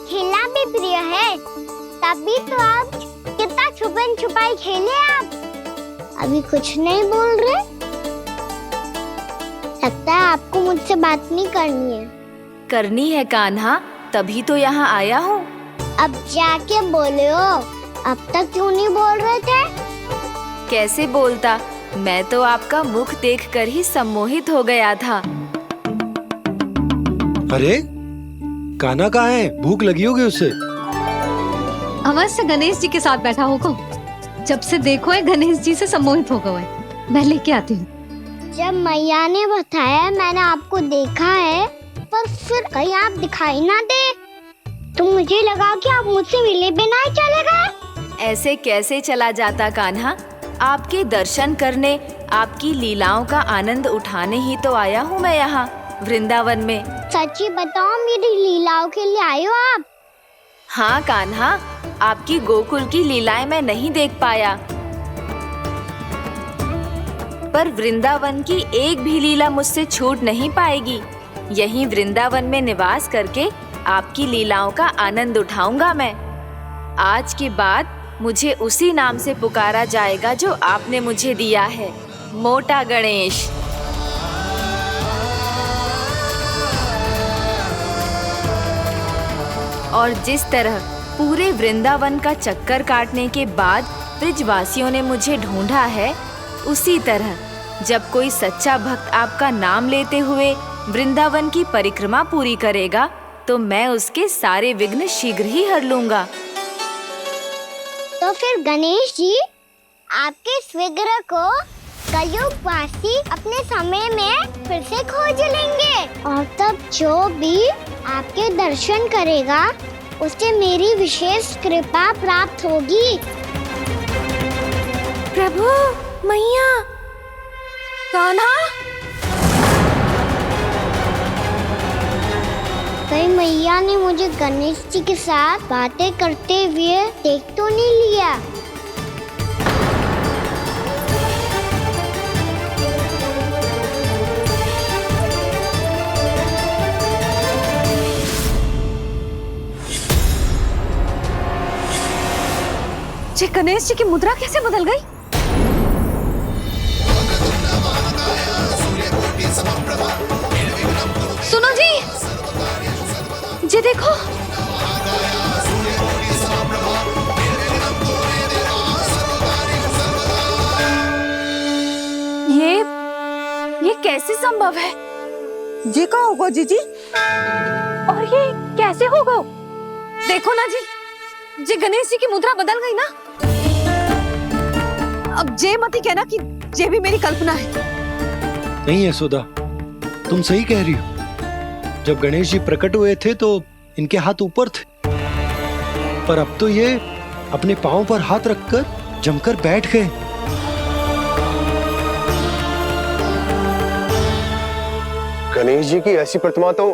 खेलना भी प्रिय है, तभी तो आप कितना छुपन छुपाई खेले आप। अभी कुछ नहीं बोल रहे? लगता है आपको मुझसे बात नहीं करनी है। करनी है कान्हा, तभी तो यहाँ आया हूँ। अब जाके बोले हो, अब तक क्यों नहीं बोल रहे थे? कैसे बोलता, मैं तो आपका मुख देखकर ही सम्मोहित हो गया था। अरे कान्हा कहाँ है? भूख लगी होगी उसे। अवश्य गणेश जी के साथ बैठा होगा। जब से देखो है गणेश जी से सम्मोहित हो गए। मैं लेके आती हूँ। जब मैया ने बताया मैंने आपको देखा है, पर फिर कहीं आप दिखाई ना दे, तो मुझे लगा कि आप मुझसे मिले बिना ही चले गए। ऐसे कैसे चला जाता कान्हा? आपके दर्शन करने, आपकी लीलाओं का आनंद उठाने ही तो आया हूँ मैं यहाँ वृंदावन में। सच्ची बताओ, मेरी लीलाओं के लिए आए हो आप? हाँ कान्हा, आपकी गोकुल की लीलाएं मैं नहीं देख पाया, पर वृंदावन की एक भी लीला मुझसे छूट नहीं पाएगी। यहीं वृंदावन में निवास करके आपकी लीलाओं का आनंद उठाऊंगा मैं। आज के बाद मुझे उसी नाम से पुकारा जाएगा जो आपने मुझे दिया है, मोटा गणेश। और जिस तरह पूरे वृंदावन का चक्कर काटने के बाद ब्रिजवासियों ने मुझे ढूंढा है, उसी तरह जब कोई सच्चा भक्त आपका नाम लेते हुए वृंदावन की परिक्रमा पूरी करेगा, तो मैं उसके सारे विघ्न शीघ्र ही हर लूंगा। तो फिर गणेश जी, आपके इस विग्रह को कलयुगवासी अपने समय में फिर से खोज लेंगे, और तब जो भी आपके दर्शन करेगा उसे मेरी विशेष कृपा प्राप्त होगी। प्रभु, मैया, कान्हा। कहीं मैया ने मुझे गणेश जी के साथ बातें करते हुए देख तो नहीं लिया? जी गणेश जी की मुद्रा कैसे बदल गई? सुनो जी, जी देखो। ये कैसे संभव है? जी का होगा जीजी? और ये कैसे होगा? देखो ना जी गणेश जी की मुद्रा बदल गई ना। अब जे मती कहना कि ये भी मेरी कल्पना है। नहीं यशोदा, तुम सही कह रही हो। जब गणेश जी प्रकट हुए थे तो इनके हाथ ऊपर थे, पर अब तो ये अपने पांव पर हाथ रखकर जमकर बैठ गए। गणेश जी की ऐसी प्रतिमा तो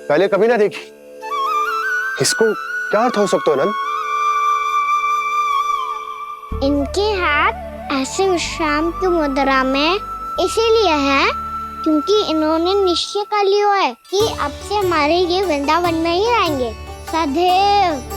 पहले कभी ना देखी। इसको क्या अर्थ हो सकता है नंद? इनके हाथ ऐसे विश्राम की मुद्रा में इसीलिए है क्योंकि इन्होंने निश्चय कर लिया है कि अब से हमारे ये वृंदावन में ही रहेंगे सदैव।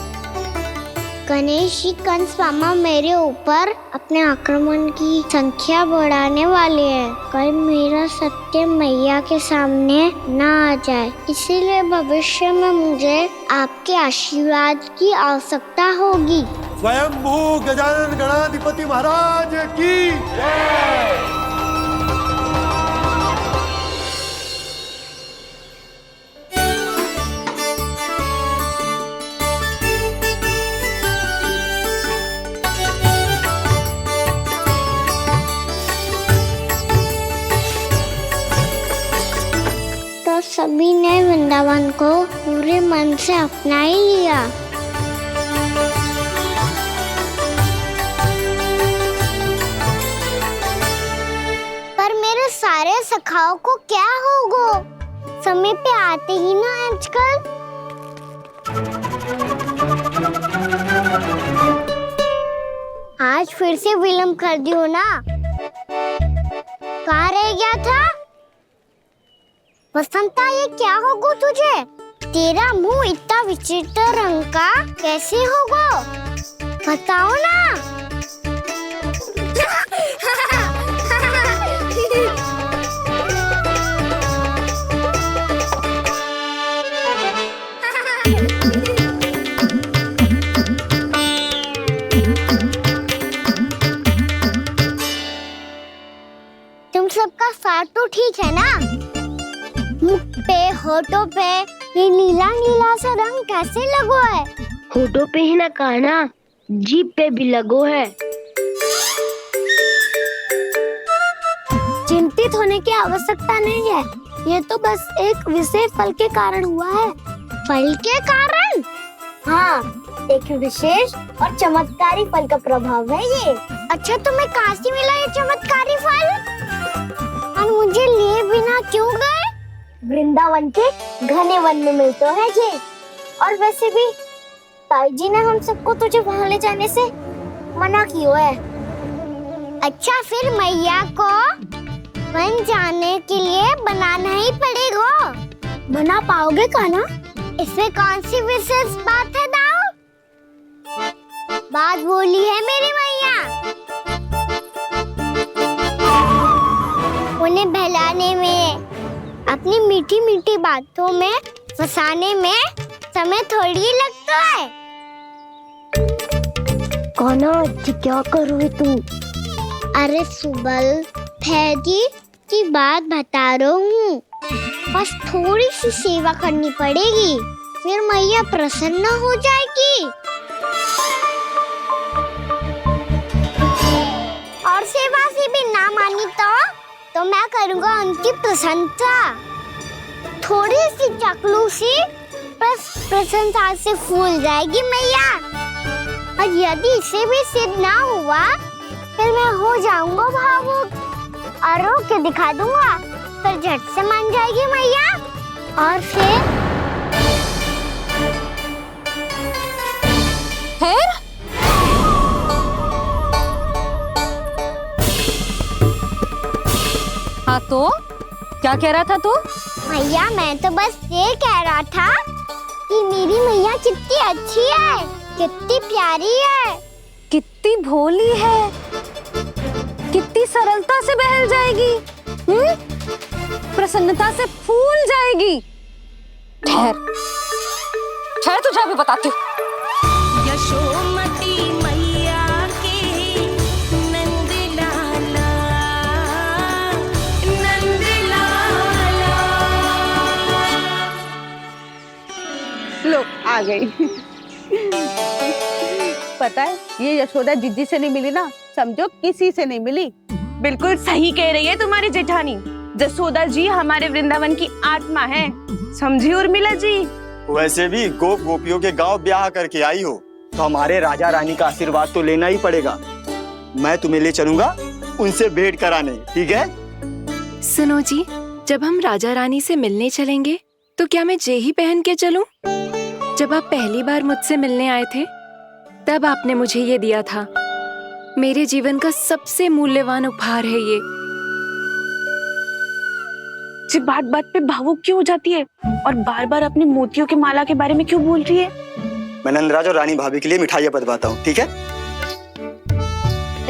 गणेश जी कंस मामा मेरे ऊपर अपने आक्रमण की संख्या बढ़ाने वाले हैं। कल मेरा सत्य मैया के सामने ना आ जाए, इसीलिए भविष्य में मुझे आपके आशीर्वाद की आवश्यकता होगी। स्वयंभू गजानन गणाधिपति महाराज की जय। तो सभी ने वृंदावन को पूरे मन से अपना ही लिया। पर मेरे सारे सखाओं को क्या होगा? समय पे आते ही ना आजकल। आज फिर से विलंब कर दियो ना। कहाँ रह गया था? वसंता, ये क्या होगा तुझे? तेरा मुंह इतना विचित्र रंग का कैसे होगा? बताओ ना। तुम सबका स्वाद तो ठीक है ना? मुख पे, होठों पे ये नीला नीला सा रंग कैसे लगो है? होठों पे ही ना कहना, जीभ पे भी लगो है। चिंतित होने की आवश्यकता नहीं है, ये तो बस एक विशेष फल के कारण हुआ है। फल के कारण? हाँ, एक विशेष और चमत्कारी फल का प्रभाव है ये। अच्छा, तुम्हें कहाँ से मिला ये चमत्कारी फल? और मुझे लिए बिना क्यों गए? वृंदावन के घने वन में मिलते हैं ये। और वैसे भी ताई जी ने हम सबको तुझे वहाँ ले जाने से मना किया है। अच्छा, फिर मैया को वन जाने के लिए बनाना ही पड़ेगा। बना पाओगे कान्हा? इसमें कौन सी विशेष बात है दाऊ? बात बोली है मेरी मैया। उन्हें बहलाने में, अपनी मीठी मीठी बातों में फंसाने में समय थोड़ी लगता है। कान्हा, क्या कर रही तू? अरे सुबल, फैजी की बात बता रहा हूँ। बस थोड़ी सी सेवा करनी पड़ेगी, फिर मैया प्रसन्न हो जाएगी। और सेवा से भी ना मानी तो मैं करूँगा उनकी प्रशंसा। थोड़ी सी चकलूसी बस प्रशंसा से फूल जाएगी मैया। और यदि इसे भी सिद्ध ना हुआ, फिर मैं हो जाऊंगा भावुक और रो के दिखा दूंगा, फिर झट से मान जाएगी मैया। और फिर हाँ तो क्या कह रहा था तू? मैया, मैं तो बस ये कह रहा था कि मेरी मैया कितनी अच्छी है, कितनी प्यारी है, कितनी भोली है, कितनी सरलता से बहल जाएगी, प्रसन्नता से फूल जाएगी। ठहर ठहर, तुझे अभी बताती हूँ। यशोमती मैया के नंद लाला, नंद लाला। लो, आ गई। पता है, ये यशोदा जिज्जी से नहीं मिली ना, समझो किसी से नहीं मिली। बिल्कुल सही कह रही है तुम्हारी जेठानी। जसोदा जी हमारे वृंदावन की आत्मा है, समझी उर्मिला जी। वैसे भी गोप गोपियों के गांव ब्याह करके आई हो, तो हमारे राजा रानी का आशीर्वाद तो लेना ही पड़ेगा। मैं तुम्हें ले चलूंगा उनसे भेंट कराने, ठीक है? सुनो जी, जब हम राजा रानी से मिलने चलेंगे तो क्या मैं जे ही पहन के चलूं? जब आप पहली बार मुझसे मिलने आए थे, तब आपने मुझे ये दिया था। मेरे जीवन का सबसे मूल्यवान उपहार है ये। जी बात बात पे भावुक क्यों हो जाती है और बार बार अपनी मोतियों के माला के बारे में क्यों बोल रही है? मैं नंदराज और रानी भाभी के लिए मिठाइयाँ बंटवाता हूँ, ठीक है?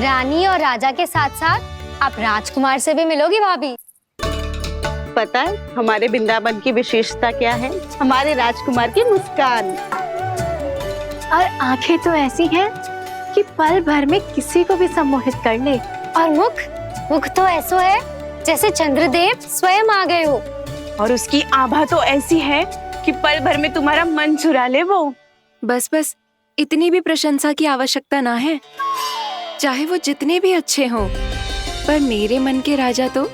रानी और राजा के साथ साथ आप राजकुमार से भी मिलोगी भाभी। पता है हमारे वृंदावन की विशेषता क्या है? हमारे राजकुमार की मुस्कान। और आंखें तो ऐसी हैं कि पल भर में किसी को भी सम्मोहित कर ले। और मुख तो ऐसा है जैसे चंद्रदेव स्वयं आ गए हो। और उसकी आभा तो ऐसी है कि पल भर में तुम्हारा मन चुरा ले वो। बस बस, इतनी भी प्रशंसा की आवश्यकता ना है। चाहे वो जितने भी अच्छे हों, पर मेरे मन के राजा तो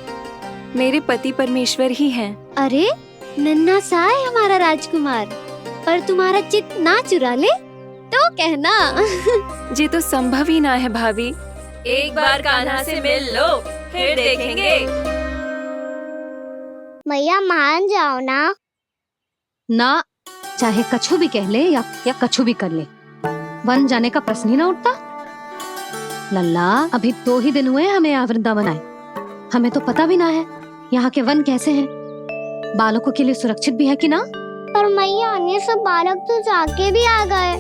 मेरे पति परमेश्वर ही हैं। अरे नन्हा सा है हमारा राजकुमार, पर तुम्हारा चित्त ना चुरा ले तो कहना। ये तो संभव ही ना है भाभी। एक बार कान्हा से मिल लो, फिर देखेंगे। मैया मान जाओ ना। ना, चाहे कछु भी कह ले या कछु भी कर ले, वन जाने का प्रश्न ही ना उठता। लल्ला, अभी 2 ही दिन हुए हमें यहाँ वृंदावन आए। हमें तो पता भी ना है यहाँ के वन कैसे हैं, बालकों के लिए सुरक्षित भी है कि ना। पर मैया अन्य सब बालक तो जाके भी आ गए।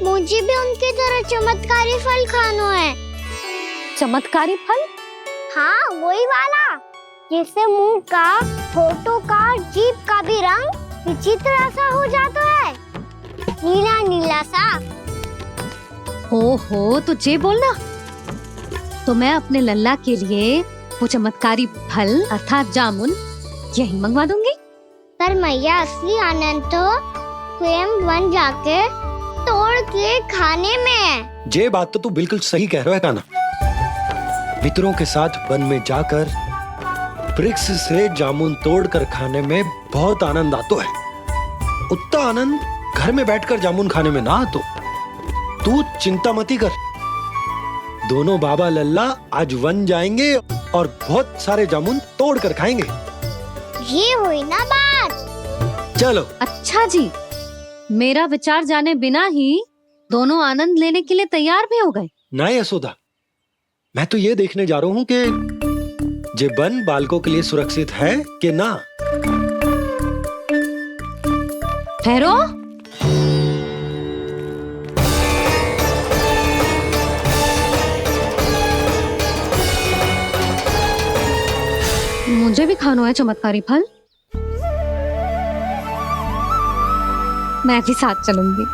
मुझे भी उनकी तरह चमत्कारी फल खाना है। चमत्कारी फल? हाँ, वही वाला जिससे मुंह का, होठों का, जीभ का भी रंग विचित्र सा हो जाता है, नीला नीला सा। हो तो जे बोलना। तो मैं अपने लल्ला के लिए वो चमत्कारी फल अर्थात जामुन यही मंगवा दूंगी। पर मैया असली आनंद तो स्वयं वन जाके तोड़ के खाने में है। ये बात तो तू बिल्कुल सही कह रहा है कान्हा। मित्रों के साथ वन में जाकर वृक्ष से जामुन तोड़कर खाने में बहुत आनंद आता है। उतना आनंद घर में बैठकर जामुन खाने में ना आतो। तू चिंता मती कर, दोनों बाबा लल्ला आज वन जाएंगे और बहुत सारे जामुन तोड़कर खाएंगे। ये हुई ना बात। चलो। अच्छा जी, मेरा विचार जाने बिना ही दोनों आनंद लेने के लिए तैयार भी हो गए। ना यशोदा, मैं तो ये देखने जा रहा हूँ कि जे वन बालकों के लिए सुरक्षित है कि ना। ठहरो। मुझे भी खाना है चमत्कारी फल। मैं भी साथ चलूंगी।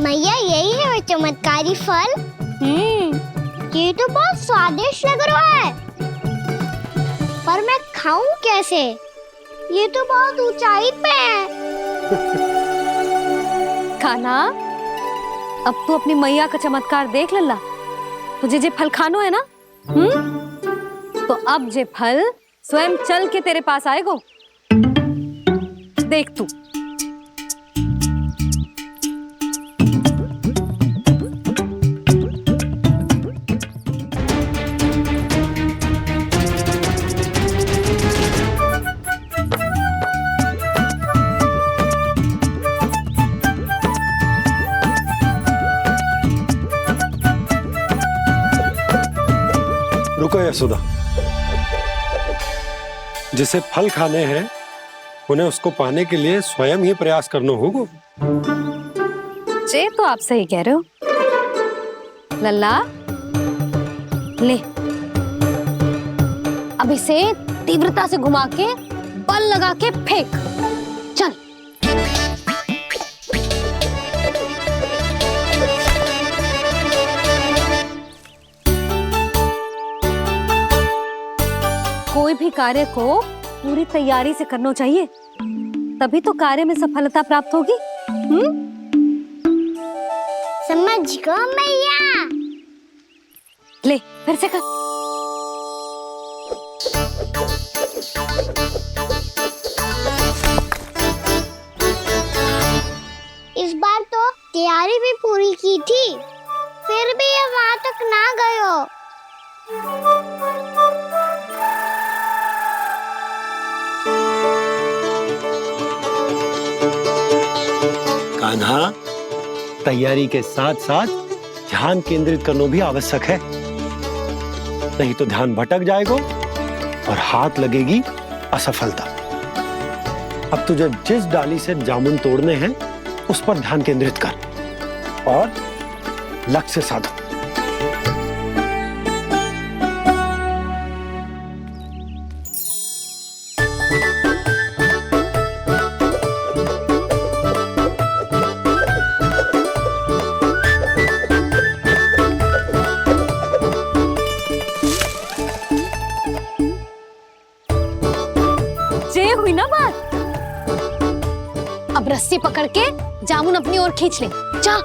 मैया यही है वो चमत्कारी फल। ये तो बहुत स्वादिष्ट लग रहा है, पर मैं खाऊं कैसे? ये तो बहुत ऊंचाई पे है। खाना, अब तू अपनी मैया का चमत्कार देख लल्ला। तुझे जे फल खानो है ना, तो अब जे फल स्वयं चल के तेरे पास आएगो। देख तू। रुको यशोदा, जिसे फल खाने हैं उन्हें उसको पाने के लिए स्वयं ही प्रयास करना होगा। जे तो आप सही कह रहे हो लल्ला। ले, अब इसे तीव्रता से घुमा के बल लगा के फेंक। चल। कोई भी कार्य को पूरी तैयारी से करना चाहिए, तभी तो कार्य में सफलता प्राप्त होगी। समझ गो मैया। ले, फिर से कर। इस बार तो तैयारी भी पूरी की थी, फिर भी ये वहां तक ना गयो। कान्हा, तैयारी के साथ साथ ध्यान केंद्रित करना भी आवश्यक है, नहीं तो ध्यान भटक जाएगा और हाथ लगेगी असफलता। अब तुझे जिस डाली से जामुन तोड़ने हैं उस पर ध्यान केंद्रित कर और लक्ष्य साधो। हुई ना बात। अब रस्सी पकड़ के जामुन अपनी ओर खींच ले। जा।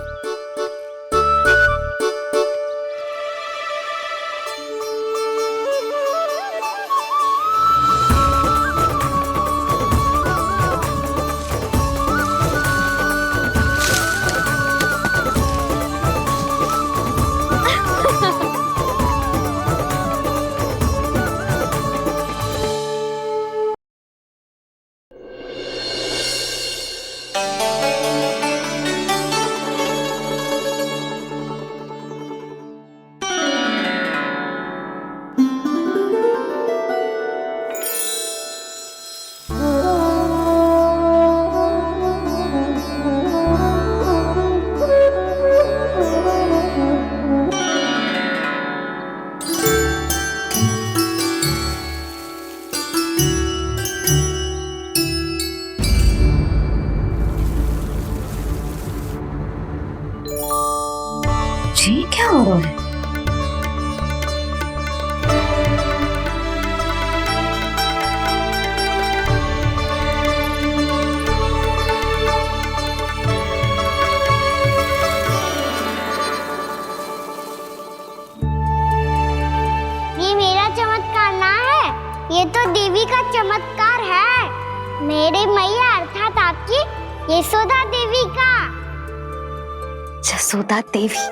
ये क्या हो रहा है? ये मेरा चमत्कार ना है, ये तो देवी का चमत्कार है। मेरे मैया अर्थात आपकी यशोदा देवी का। जसोदा देवी।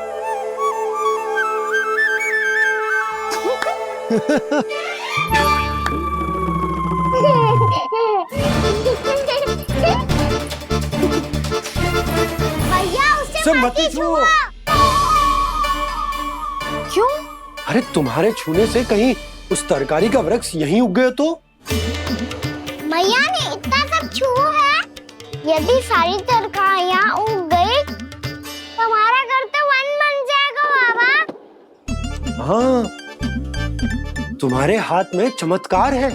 भैया उसे मत छुओ। क्यों? अरे तुम्हारे छूने से कहीं उस तरकारी का वृक्ष यहीं उग गए तो? मैया ने इतना सब छुआ है, यदि सारी तरकारियां उग गई तो हमारा घर तो वन बन जाएगा बाबा। हाँ, तुम्हारे हाथ में चमत्कार है,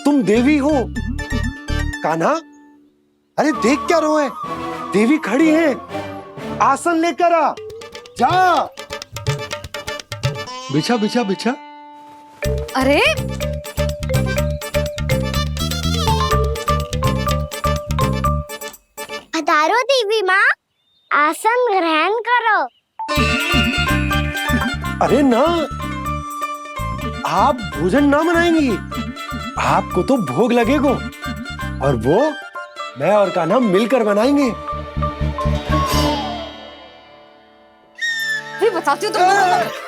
तुम देवी हो। कान्हा, अरे देख क्या रहो है, देवी खड़ी है, आसन लेकर आ, जा। बिछा बिछा बिछा। अरे पधारो देवी माँ, आसन ग्रहण करो। अरे ना, आप भोजन ना बनाएंगी, आपको तो भोग लगेगा और वो मैं और कान्हा मिलकर बनाएंगे। भी बताती हूँ तुमको।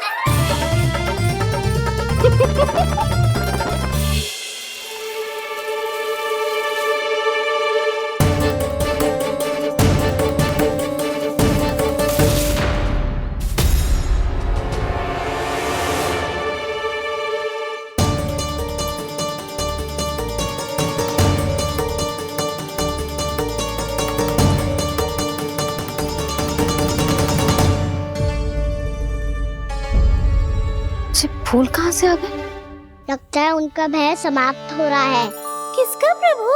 फूल कहाँ से आ गए? लगता है उनका भय समाप्त हो रहा है। किसका प्रभु?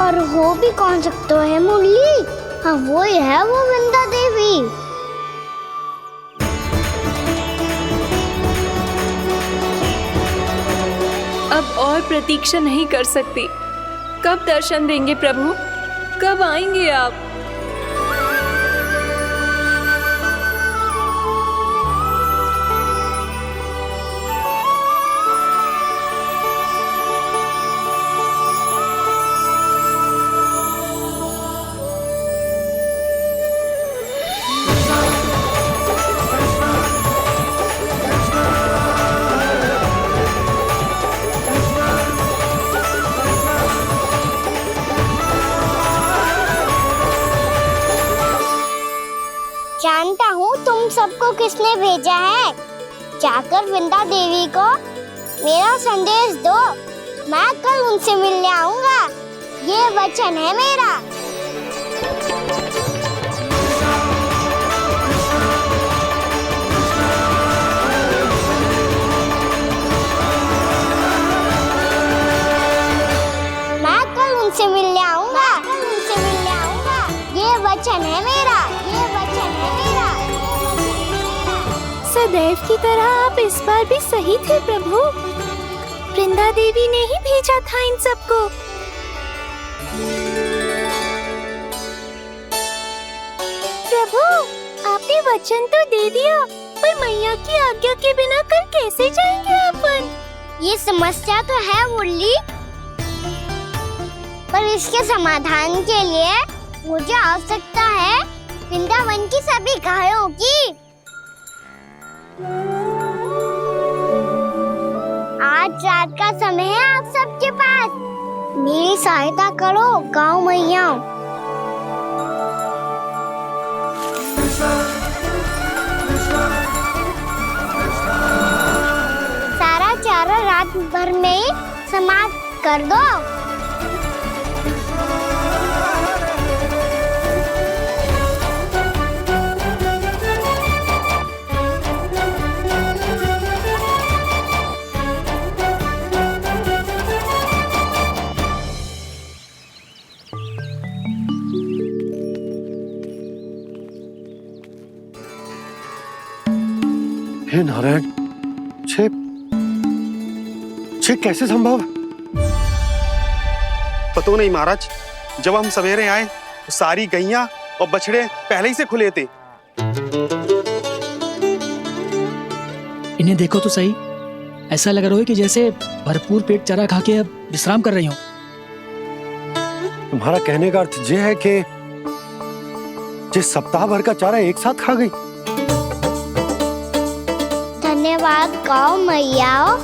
और हो भी कौन सकता है मुरली? हाँ वो ही है, वो वृंदा देवी। अब और प्रतीक्षा नहीं कर सकती। कब दर्शन देंगे प्रभु? कब आएंगे आप? जानता हूँ तुम सबको किसने भेजा है। जाकर वृंदा देवी को मेरा संदेश दो, मैं कल उनसे मिलने आऊंगा, ये वचन है मेरा। मैं कल उनसे मिलने आऊंगा, ये वचन है मेरा, ये वचन है मेरा। सदैव की तरह आप इस बार भी सही थे प्रभु। वृंदा देवी ने ही भेजा था इन सबको। प्रभु, आपने वचन तो दे दिया, पर मैया की आज्ञा के बिना कल कैसे जाएंगे अपन? ये समस्या तो है मुरली, पर इसके समाधान के लिए मुझे आवश्यकता है वृंदावन की सभी गायों की। आज रात का समय है आप सबके पास, मेरी सहायता करो गाँव मैया। सारा चारा रात भर में समाप्त कर दो। हे नारायण, छे कैसे संभव? पतो नहीं महाराज, जब हम सवेरे आए तो सारी गैया और बछड़े पहले ही से खुले थे। इन्हें देखो तो सही, ऐसा लग रहा है कि जैसे भरपूर पेट चारा खा के अब विश्राम कर रही हो। तुम्हारा कहने का अर्थ यह है कि जिस सप्ताह भर का चारा एक साथ खा गई। धन्यवाद गौ मैया।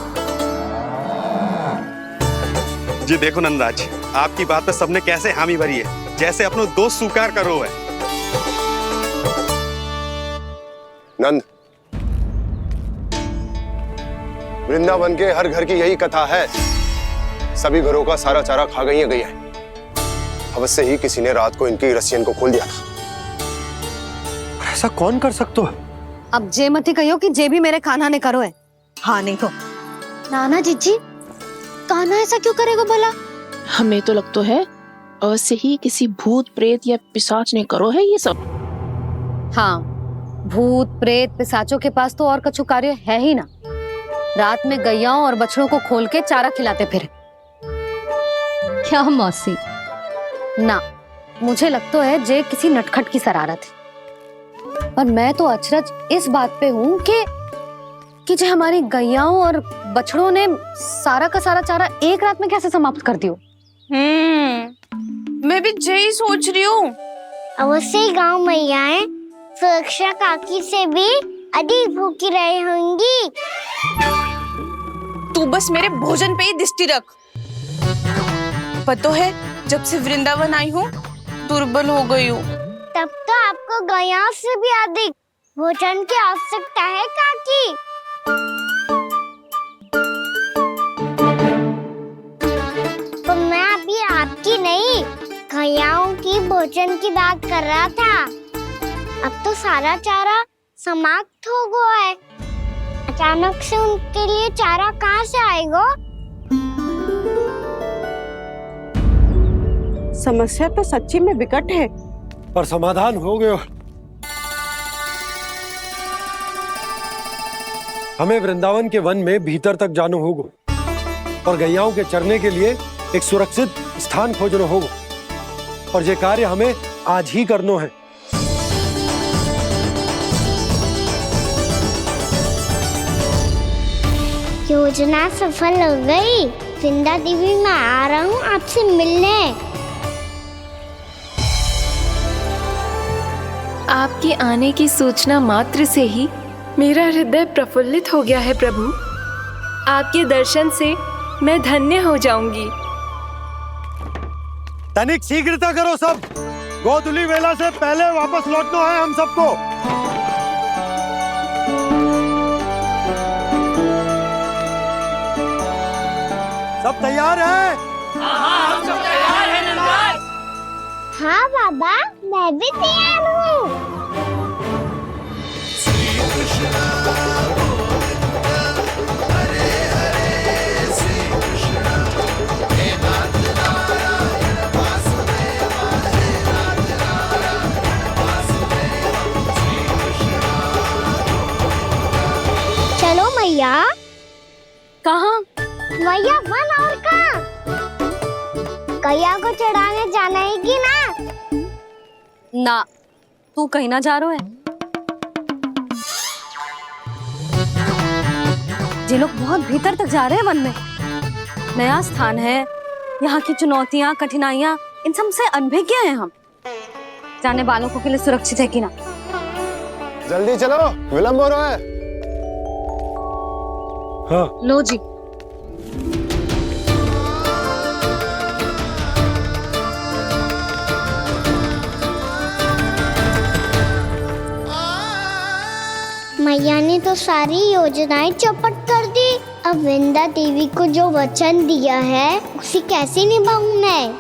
जी देखो नंदराज, आपकी बात पे सबने कैसे हामी भरी है, जैसे अपनो दोस्त स्वीकार करो है। नंद, वृंदावन के हर घर की यही कथा है। सभी घरों का सारा चारा खा गई है गैया। अवश्य ही किसी ने रात को इनकी रस्सियन को खोल दिया था। ऐसा कौन कर सकते हो? अब जे मत ही कहियो कि जे भी मेरे कान्हा ने करो है। हाँ नहीं तो नाना जीजी, कान्हा ऐसा क्यों करेगा भला? हमें तो लगता है अवश्य ही किसी भूत प्रेत या पिशाच ने करो है ये सब। हाँ, भूत प्रेत पिशाचों के पास तो और कछु कार्य है ही ना। रात में गैयाओं और बछड़ों को खोल के चारा खिलाते फिर। क्या मौसी? ना, मुझे लगता है जे किसी नटखट की शरारत है। पर मैं तो अचरज इस बात पे हूँ कि जो हमारी गैयाओं और बछड़ों ने सारा का सारा चारा एक रात में कैसे समाप्त कर दियो। मैं भी यही सोच रही हूँ। अवश्य ही गाँव मैयाएं सुरक्षा काकी से भी अधिक भूखी रही होंगी। तू बस मेरे भोजन पे ही दृष्टि रख। पता है, जब से वृंदावन आई हूँ दुर्बल हो गई हूँ। तब तो आपको गैया से भी अधिक भोजन की आवश्यकता है काकी। तो मैं अभी आपकी नहीं, गैयाओं की भोजन की बात कर रहा था। अब तो सारा चारा समाप्त हो गया है। अचानक से उनके लिए चारा कहाँ से आएगा? समस्या तो सच्ची में विकट है, पर समाधान हो गयो। हमें वृंदावन के वन में भीतर तक जाना होगा और गैयाओं के चरने के लिए एक सुरक्षित स्थान खोजना होगा। और ये कार्य हमें आज ही करना है। योजना सफल हो गई। वृंदा देवी, मैं आ रहा हूँ आपसे मिलने। आपके आने की सूचना मात्र से ही मेरा हृदय प्रफुल्लित हो गया है प्रभु। आपके दर्शन से मैं धन्य हो जाऊंगी। तनिक शीघ्रता करो सब, गोधुली वेला से पहले वापस लौटना है हम सबको। सब तैयार है? हाँ, हम सब तैयार हैं नंदराज। हाँ बाबा, मैं भी तैयार हूँ। चलो मैया। कहाँ? मैया वन और कहाँ? गैया को चढ़ाने जाना है कि ना? ना, तू कहीं ना जा रहा है। ये लोग बहुत भीतर तक जा रहे हैं वन में। नया स्थान है, यहाँ की चुनौतियाँ कठिनाइयाँ इन सब से अनभिज्ञ हैं हम। जाने वालों के लिए सुरक्षित है कि ना? जल्दी चलो, विलंब हो रहा है। हाँ। लो जी। मैया ने तो सारी योजनाएं चौपट कर दी। अब वृंदा देवी को जो वचन दिया है उसे कैसे निभाऊं मैं?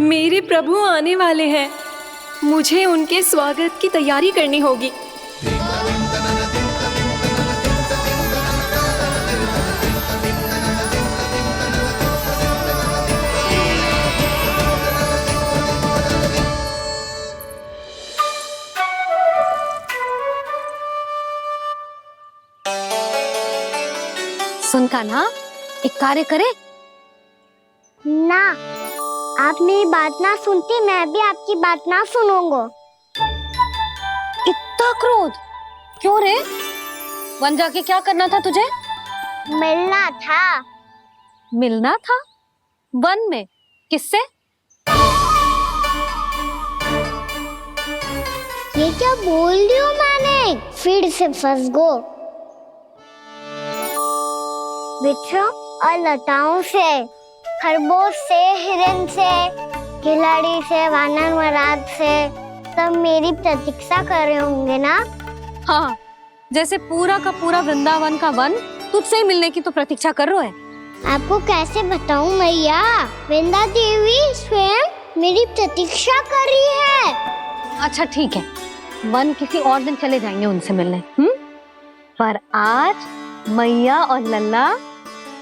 मेरे प्रभु आने वाले हैं, मुझे उनके स्वागत की तैयारी करनी होगी। सुन कान्हा, एक कार्य करे ना, आप मेरी बात ना सुनती, मैं भी आपकी बात ना सुनूंगा। इतना क्रोध क्यों रे? वन जाके क्या करना था तुझे? मिलना था। मिलना था? वन में? किससे? ये क्या बोल रही हूँ मैंने? फिर से फंस गो। वृक्षों और लताओं से, खरगोश से, हिरन से, खिलाड़ी से, वानर महाराज से, सब मेरी प्रतीक्षा कर रहे होंगे ना? हाँ, जैसे पूरा का पूरा वृंदावन का वन तुझसे ही मिलने की तो प्रतीक्षा कर रहा है। आपको कैसे बताऊं मैया, वृंदा देवी स्वयं मेरी प्रतीक्षा कर रही है। अच्छा ठीक है, वन किसी और दिन चले जाएंगे उनसे मिलने, पर आज मैया और लल्ला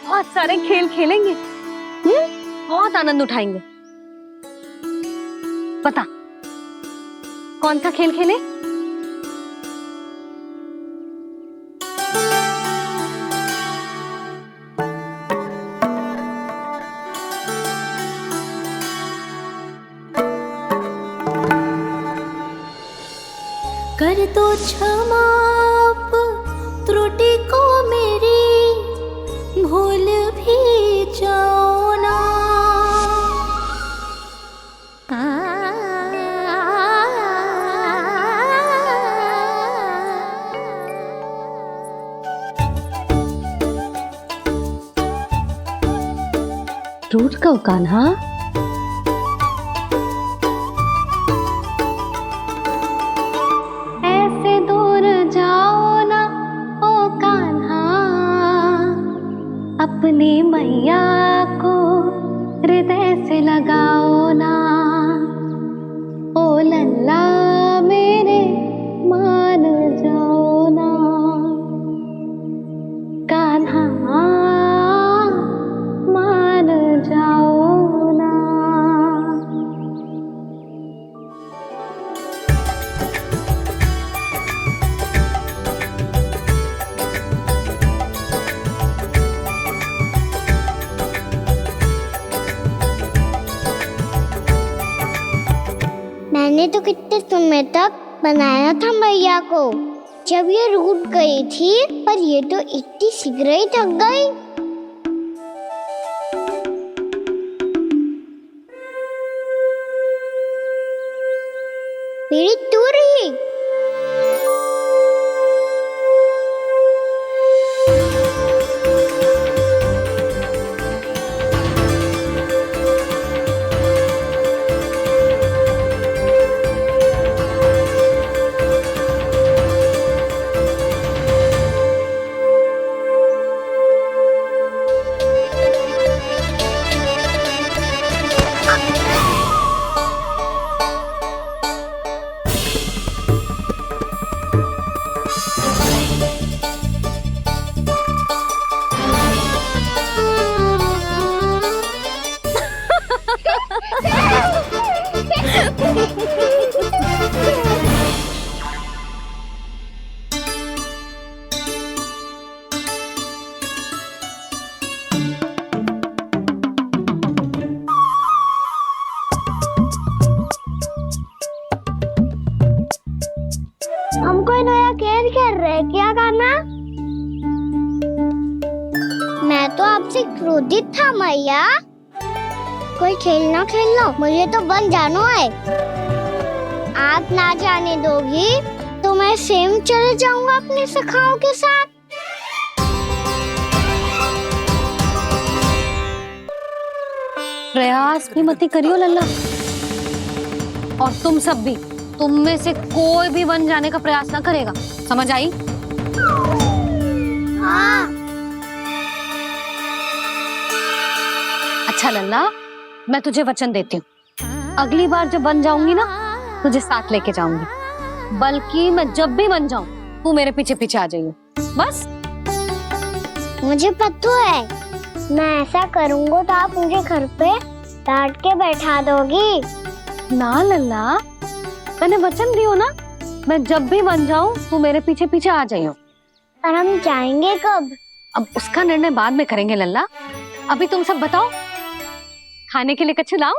बहुत सारे खेल खेलेंगे, बहुत आनंद उठाएंगे। बता कौन सा खेल खेले? कर दो क्षमा त्रुटि को मेरी, भूल भी जाओ ना। रूठ कब कान्हा? ऐसे दूर जाओ ना ओ कान्हा, अपनी मैया को हृदय से लगाओ ना। ओ लल्ला मेरे मान जाओ ना, कान्हा मान जाओ ना। मैंने तो कितने समय तक बनाया था मैया को, जब ये रूठ गई थी, पर ये तो इतनी शीघ्र ही थक गई। मेरी दूर ही। हमको नया खेल खेल रहे, क्या करना? मैं तो आपसे क्रोधित था मैया। कोई खेलना खेल लो, मुझे तो वन जाना है। आप ना जाने दोगी तो मैं स्वयं चले जाऊंगा अपने सखाओं के साथ। प्रयास भी मत करियो लल्ला, और तुम सब भी, तुम में से कोई भी वन जाने का प्रयास ना करेगा, समझ आई? हाँ। अच्छा लल्ला, मैं तुझे वचन देती हूँ, अगली बार जब वन जाऊंगी ना, तुझे साथ लेके जाऊंगी। बल्कि मैं जब भी वन जाऊं, तू मेरे पीछे पीछे आ जाइयो, बस। मुझे पता है, मैं ऐसा करूंगा तो आप मुझे घर पे डांट के बैठा दोगी। ना लल्ला, मैंने वचन दियो ना, मैं जब भी वन जाऊं तू मेरे पीछे पीछे आ जाइयो। पर हम जाएंगे कब? अब उसका निर्णय बाद में करेंगे लल्ला। अभी तुम सब बताओ, खाने के लिए कच्छ लाऊं?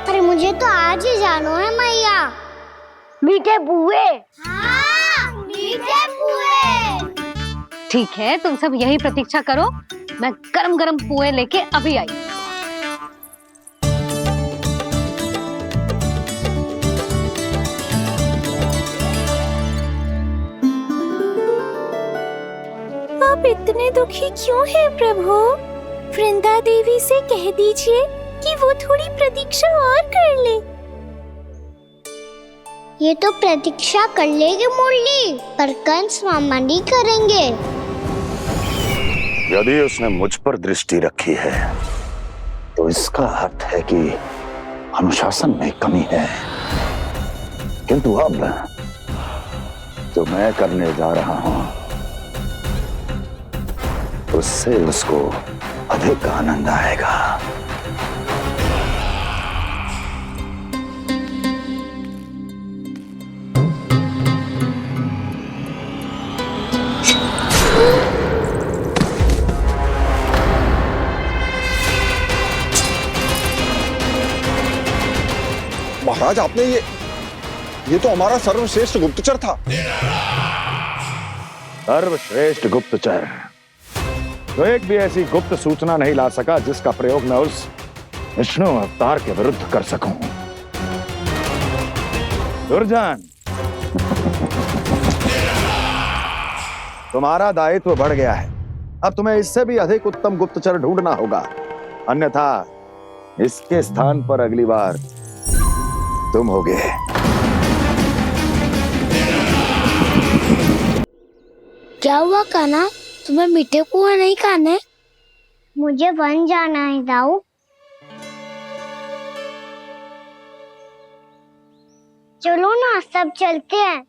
अरे मुझे तो आज ही जाना है मैया। मीठे बुए। हाँ, मीठे पुए। ठीक है, तुम सब यही प्रतीक्षा करो, मैं गरम गरम पुए लेके अभी आई। आप इतने दुखी क्यों हैं प्रभु? वृंदा देवी से कह दीजिए कि वो थोड़ी प्रतीक्षा और कर ले। ये तो प्रतीक्षा कर लेगी मुरली, पर कंस मामा नहीं करेंगे। यदि उसने मुझ पर दृष्टि रखी है तो इसका अर्थ है कि अनुशासन में कमी है। किंतु अब जो मैं करने जा रहा हूं उससे उसको अधिक आनंद आएगा। महाराज, आपने ये तो हमारा सर्वश्रेष्ठ गुप्तचर था। सर्वश्रेष्ठ गुप्तचर तो एक भी ऐसी गुप्त सूचना नहीं ला सका जिसका प्रयोग मैं उस विष्णु अवतार के विरुद्ध कर सकूं। दुर्जन, तुम्हारा दायित्व बढ़ गया है। अब तुम्हें इससे भी अधिक उत्तम गुप्तचर ढूंढना होगा, अन्यथा इसके स्थान पर अगली बार तुम होगे। क्या हुआ कान्हा, तुम्हें मीठे पुए नहीं खाने? मुझे वन जाना है दाऊ। चलो ना, सब चलते हैं।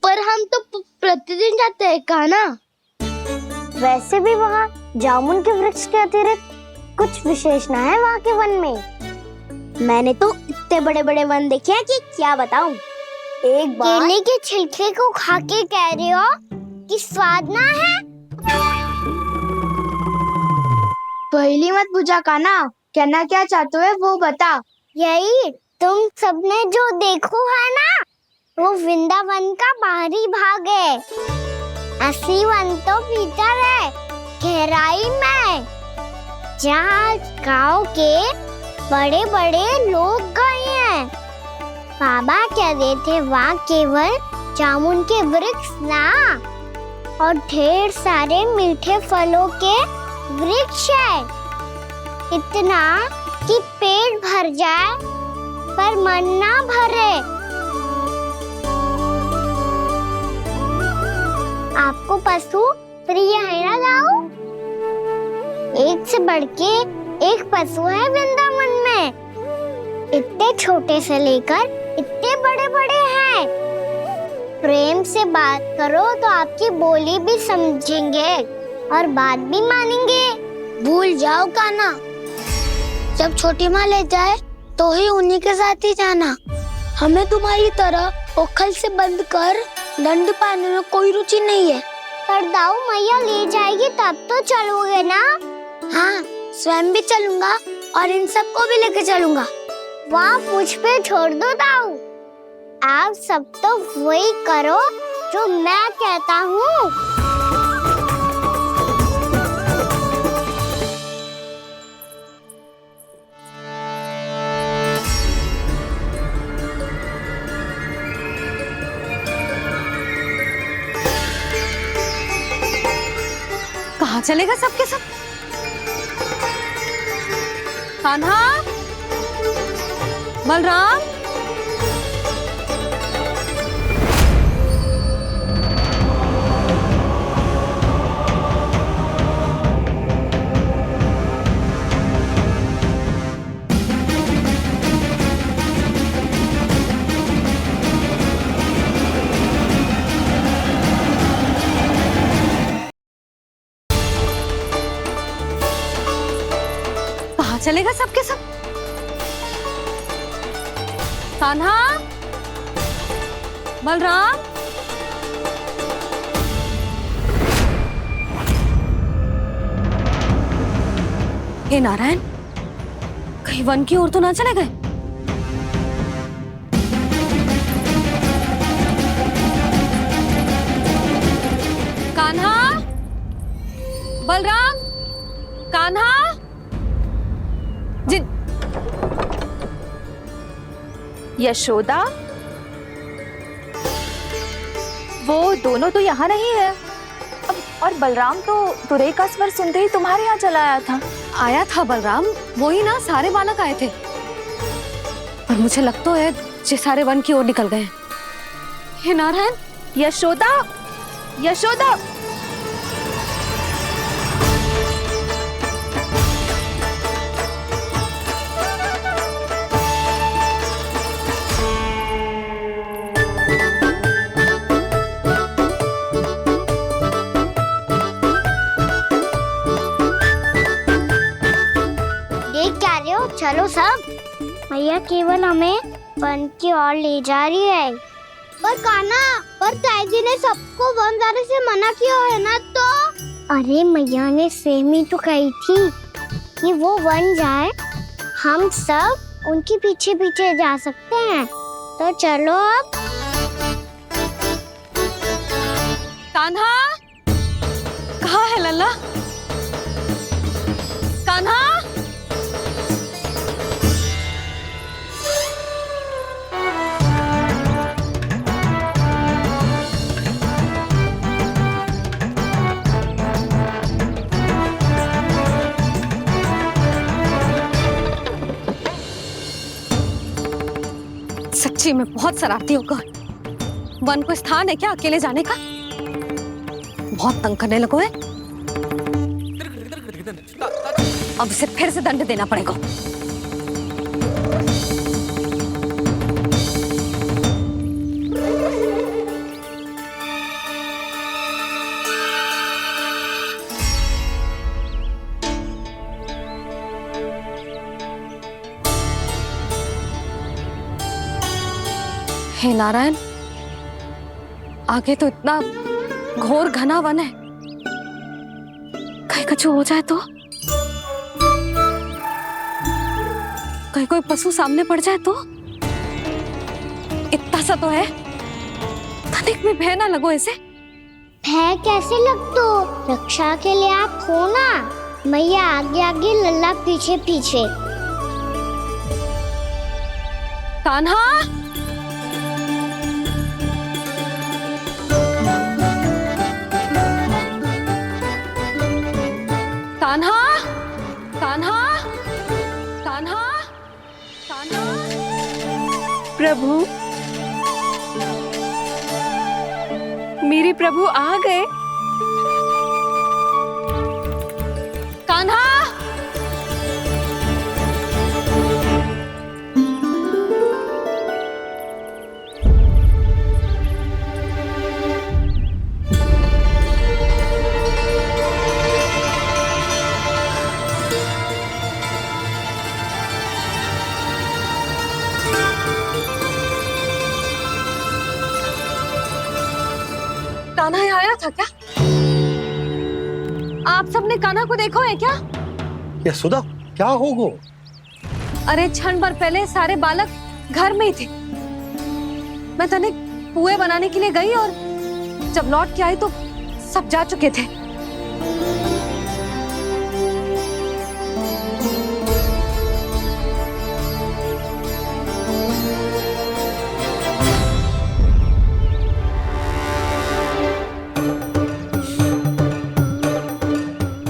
पर हम तो प्रतिदिन जाते हैं कान्हा। वैसे भी वहाँ जामुन के वृक्ष के अतिरिक्त कुछ विशेष ना है वहाँ के वन में। मैंने तो इतने बड़े बड़े वन देखे हैं कि क्या बताऊं। एक बार केले के छिलके को खा के कह रहे हो कि स्वाद ना है? पहली मत पूछा कान्हा, कहना क्या चाहते हो वो बता। यही तुम सबने जो देखो है ना, वो वृंदावन का बाहरी भाग है। असली वन तो भीतर है, गहराई में, जहाँ गांव के बड़े बड़े लोग गए हैं। बाबा कह रहे थे वहाँ केवल जामुन के वृक्ष ना, और ढेर सारे मीठे फलों के वृक्ष है। इतना कि पेट भर जाए पर मन ना भरे। आपको पशु प्रिय है ना दाऊ? एक से बढ़ के एक पशु है वृंदावन में। इतने छोटे से लेकर इतने बड़े बड़े हैं। प्रेम से बात करो तो आपकी बोली भी समझेंगे और बात भी मानेंगे। भूल जाओ कान्हा, जब छोटी माँ ले जाए तो ही उन्हीं के साथ ही जाना। हमें तुम्हारी तरह ओखल से बंद कर दंड पाने में कोई रुचि नहीं है। पर दाऊ मैया ले जाएगी तब तो चलोगे ना? हाँ, स्वयं भी चलूंगा और इन सबको भी लेके चलूंगा। वहाँ मुझ पे छोड़ दो दाऊ। आप सब तो वही करो जो मैं कहता हूँ। कहाँ चलेगा सबके सब? कान्हा, बलराम, चलेगा सबके सब? कान्हा, बलराम, हे नारायण, कहीं वन की ओर तो ना चले गए? कान्हा, बलराम, कान्हा, जिन यशोदा, वो दोनों तो यहाँ नहीं है। और बलराम तो तुरई का स्वर सुनते ही तुम्हारे यहाँ चला आया था बलराम, वही ना सारे बालक आए थे। पर मुझे लगता तो है जे सारे वन की ओर निकल गए। हे नारायण, यशोदा, यशोदा, चलो सब, मैया केवल हमें वन की ओर ले जा रही है। पर कान्हा, पर ताईजी ने सबको वन जाने से मना किया है ना। तो अरे मैया ने सेम ही तो कही थी कि वो वन जाए, हम सब उनके पीछे पीछे जा सकते हैं। तो चलो अब। कान्हा, कहाँ है लल्ला? कान्हा, सच्ची में बहुत शरारती होगा। वन को स्थान है क्या अकेले जाने का? बहुत तंग करने लगो है। अब इसे फिर से दंड देना पड़ेगा। हे नारायण, आगे तो इतना घोर घना वन है, कहीं कुछ हो जाए तो? कहीं कोई पशु सामने पड़ जाए तो? इतना सा तो है, तनिक भी भय ना लगो इसे। भय कैसे लग तो? रक्षा के लिए आप हो ना। मैया आगे आगे, लल्ला पीछे पीछे। कान्हा, कान्हा, कान्हा, कान्हा, कान्हा। प्रभु, मेरे प्रभु आ गए। कान्हा, कान्हा यहाँ आया था क्या? आप सबने कान्हा को देखो है क्या? यशोदा, क्या होगो? अरे क्षण भर पहले सारे बालक घर में ही थे। मैं तनिक पुए बनाने के लिए गई और जब लौट के आई तो सब जा चुके थे।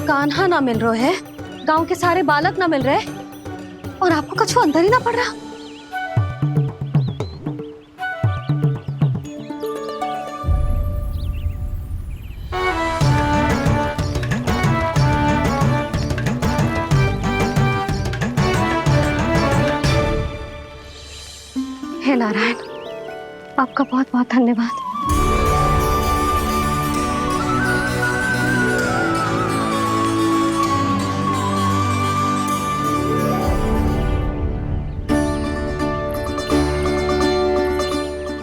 कान्हा ना मिल रहे है, गांव के सारे बालक ना मिल रहे, और आपको कछु अंदर ही ना पड़ रहा। हे नारायण, आपका बहुत बहुत धन्यवाद।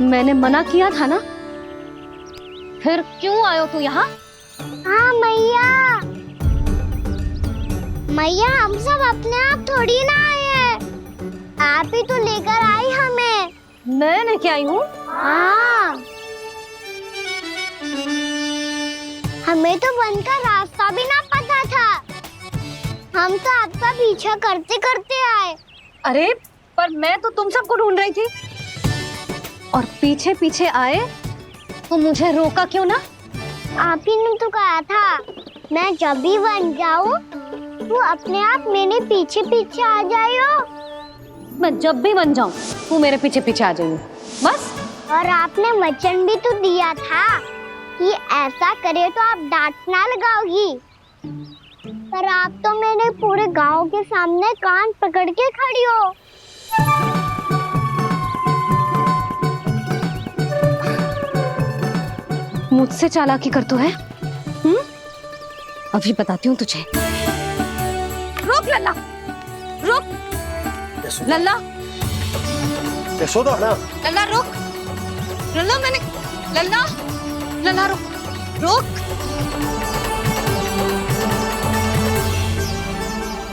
मैंने मना किया था ना, फिर क्यों आयो तू यहाँ? हाँ मैया, मैया हम सब अपने आप थोड़ी ना आए हैं, आप ही तो लेकर आई हमें। मैं लेके आई हूँ? हाँ, हमें तो वन का रास्ता भी ना पता था, हम तो आपका पीछा करते करते आए। अरे पर मैं तो तुम सबको ढूंढ रही थी, और पीछे पीछे आए तो मुझे रोका क्यों ना? आप ही ने तो कहा था मैं जब भी बन जाऊं तू अपने आप मेरे पीछे पीछे आ जाइयो। मैं जब भी बन जाऊं तू मेरे पीछे पीछे आ जाइयो, बस। और आपने वचन भी तो दिया था कि ऐसा करे तो आप डांट ना लगाओगी, पर आप तो मेरे पूरे गांव के सामने कान पकड़ के खड़ी हो। मुझसे चालाकी कर तू है? अभी बताती हूँ तुझे। रुक लल्ला, रुक लल्ला, यशोदा ना, लल्ला रुक, लल्ला मैंने, लल्ला, लल्ला रुक, रुक।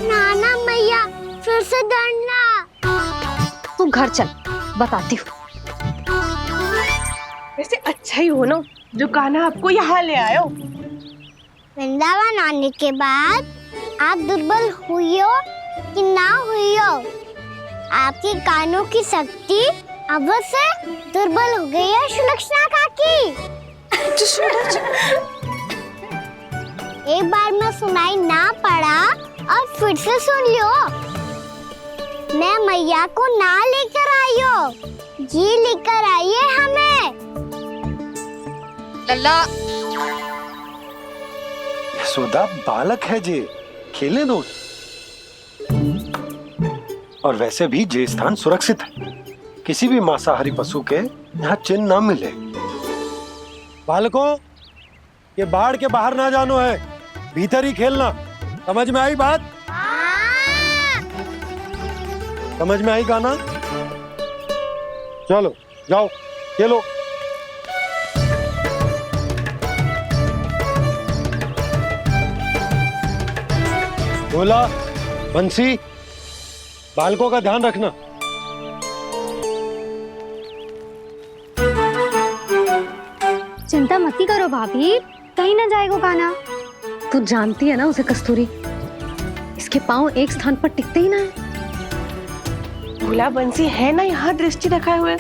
नाना मैया फिर से डरना। तू घर चल, बताती हूँ। वैसे अच्छा ही हो ना जो कान्हा आपको यहाँ ले आयो। वृंदावन आने के बाद आप दुर्बल हुई हो कि ना हुई हो, आपके कानों की शक्ति अब से दुर्बल हो गई है सुलक्षणा काकी। एक बार में सुनाई ना पड़ा और फिर से सुन लो। मैं मैया को ना लेकर आई हो, जी लेकर आई है हमें। लल्ला, यशोदा बालक है जे, खेलने दो। और वैसे भी ये स्थान सुरक्षित है, किसी भी मांसाहारी पशु के यहाँ चिन्ह ना मिले। बालकों, ये बाढ़ के बाहर ना जानो है, भीतर ही खेलना। समझ में आई बात? समझ में आई गाना? चलो जाओ खेलो। बोला बंसी, बालकों का ध्यान रखना। चिंता मती करो भाभी, कहीं ना जाएगा कान्हा। तू जानती है ना उसे कस्तूरी, इसके पांव एक स्थान पर टिकते ही ना है। भोला बंसी है ना यहाँ दृष्टि रखाए हुए,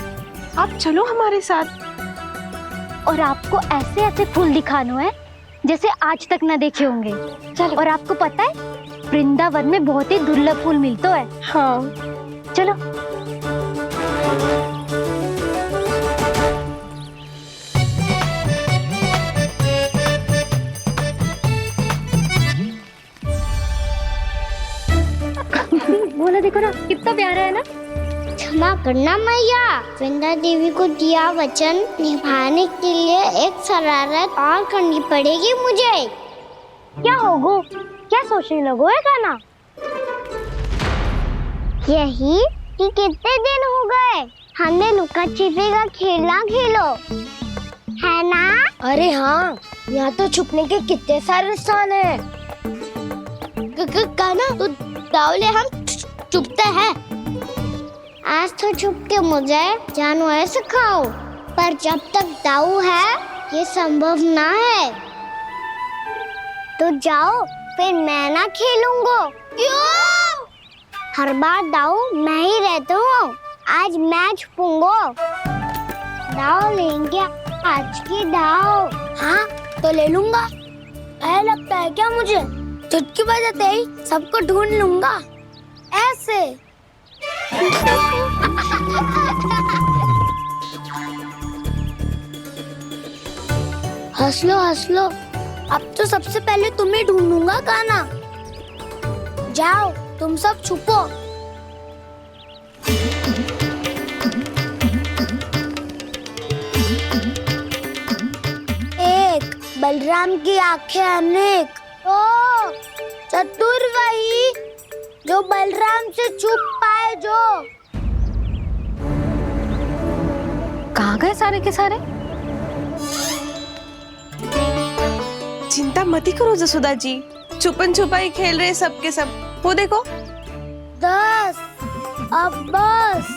आप चलो हमारे साथ। और आपको ऐसे ऐसे फूल दिखानो है जैसे आज तक न देखे होंगे। चलो। और आपको पता है वृंदावन में बहुत ही दुर्लभ फूल मिलते हैं। हाँ चलो। बोला देखो ना कितना प्यारा है ना। क्षमा करना मैया, वृंदा देवी को दिया वचन निभाने के लिए एक शरारत और करनी पड़ेगी मुझे। क्या होगो, क्या सोचने लगो है कान्हा? यही कि कितने दिन हो गए हमने लुका छिपी का खेलना खेलो, है ना? अरे हाँ, यहाँ तो छुपने के कितने सारे स्थान है। कान्हा तो दावले हम छुपते हैं। आज तो छुप के मुझे जानवर सिखाओ, पर जब तक दाऊ है ये संभव ना है। तो जाओ, फिर मैं ना खेलूंगा। क्यों? हर बार दाऊ मैं ही रहता हूँ, आज मैं छुपूंगा। दाऊ लेंगे आज की दाऊ। हाँ तो ले लूंगा। ऐसा लगता है क्या मुझे? चुटकी बजाते ही सबको ढूंढ लूंगा ऐसे। हंस लो, अब तो सबसे पहले तुम्हें ढूंढूंगा कान्हा। जाओ तुम सब छुपो। एक, बलराम की आंखें अनेक। ओ, चतुर वही जो बलराम से छुप पाए। जो कहाँ गए सारे के सारे? चिंता मत करो जसोदा जी, छुपन छुपाई खेल रहे सब के सब। वो देखो 10, अब बस,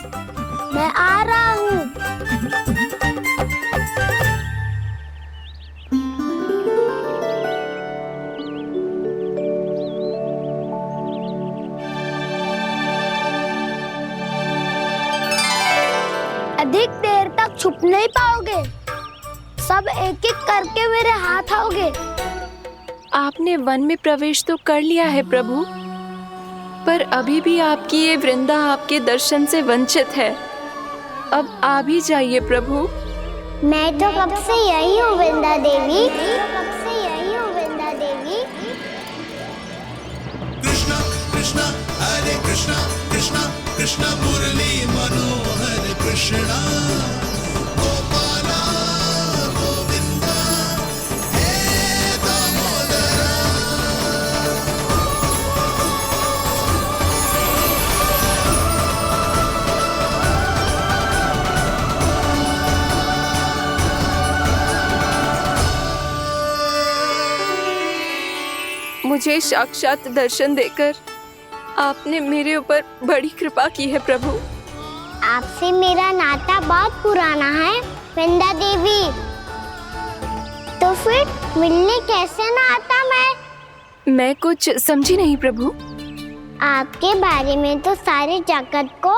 मैं आ रहा हूँ। अधिक देर तक छुप नहीं पाओगे, सब एक एक करके मेरे हाथ आओगे। आपने वन में प्रवेश तो कर लिया है प्रभु, पर अभी भी आपकी ये वृंदा आपके दर्शन से वंचित है। अब आ भी जाइए प्रभु। मैं तो कब से यही हूँ वृंदा देवी, कब से यही हूँ वृंदा देवी। कृष्णा कृष्णा हरे कृष्णा कृष्णा कृष्णा मुरली मनोहर कृष्णा गोपाला गोविंदा हे दामोदरा। मुझे साक्षात दर्शन देकर आपने मेरे ऊपर बड़ी कृपा की है प्रभु। आपसे मेरा नाता बहुत पुराना है वृंदा देवी, तो फिर मिलने कैसे ना आता मैं कुछ समझी नहीं प्रभु। आपके बारे में तो सारे जगत को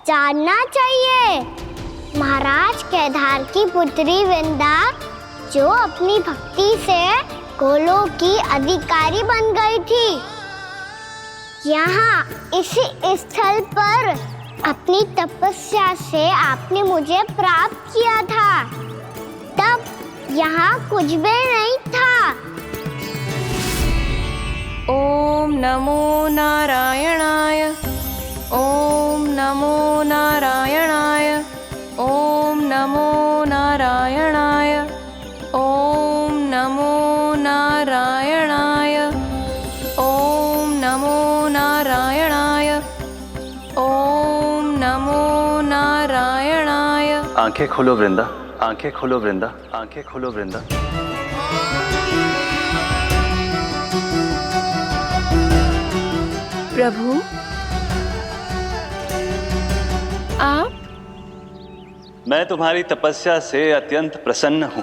जानना चाहिए। महाराज केदार की पुत्री वृंदा जो अपनी भक्ति से गोलों की अधिकारी बन गई थी, यहाँ इसी स्थल पर अपनी तपस्या से आपने मुझे प्राप्त किया था। तब यहाँ कुछ भी नहीं था। ओम नमो नारायणाय, ओम नमो नारायणाय, ओम नमो नारायणाय, ओम नमो नारायणाय, ओम नमो नारायणाय, ओम नमो नारायणाय। आंखें खोलो वृंदा, आंखें खोलो वृंदा, आंखें खोलो वृंदा। प्रभु आप? मैं तुम्हारी तपस्या से अत्यंत प्रसन्न हूं।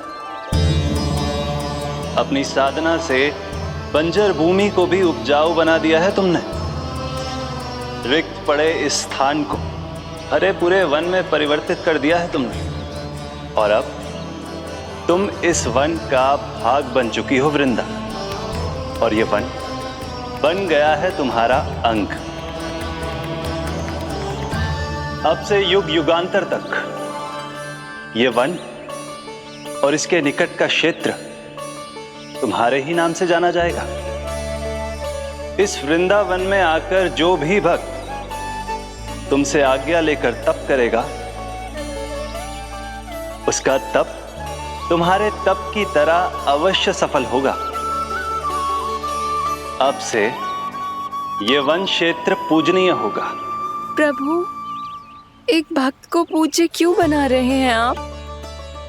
अपनी साधना से बंजर भूमि को भी उपजाऊ बना दिया है तुमने। रिक्त पड़े इस स्थान को हरे पूरे वन में परिवर्तित कर दिया है तुमने। और अब तुम इस वन का भाग बन चुकी हो वृंदा, और ये वन बन गया है तुम्हारा अंग। अब से युग युगांतर तक ये वन और इसके निकट का क्षेत्र तुम्हारे ही नाम से जाना जाएगा। इस वृंदावन में आकर जो भी भक्त तुमसे आज्ञा लेकर तप करेगा, उसका तप तुम्हारे तप की तरह अवश्य सफल होगा। अब से ये वन क्षेत्र पूजनीय होगा। प्रभु एक भक्त को पूज्य क्यों बना रहे हैं आप?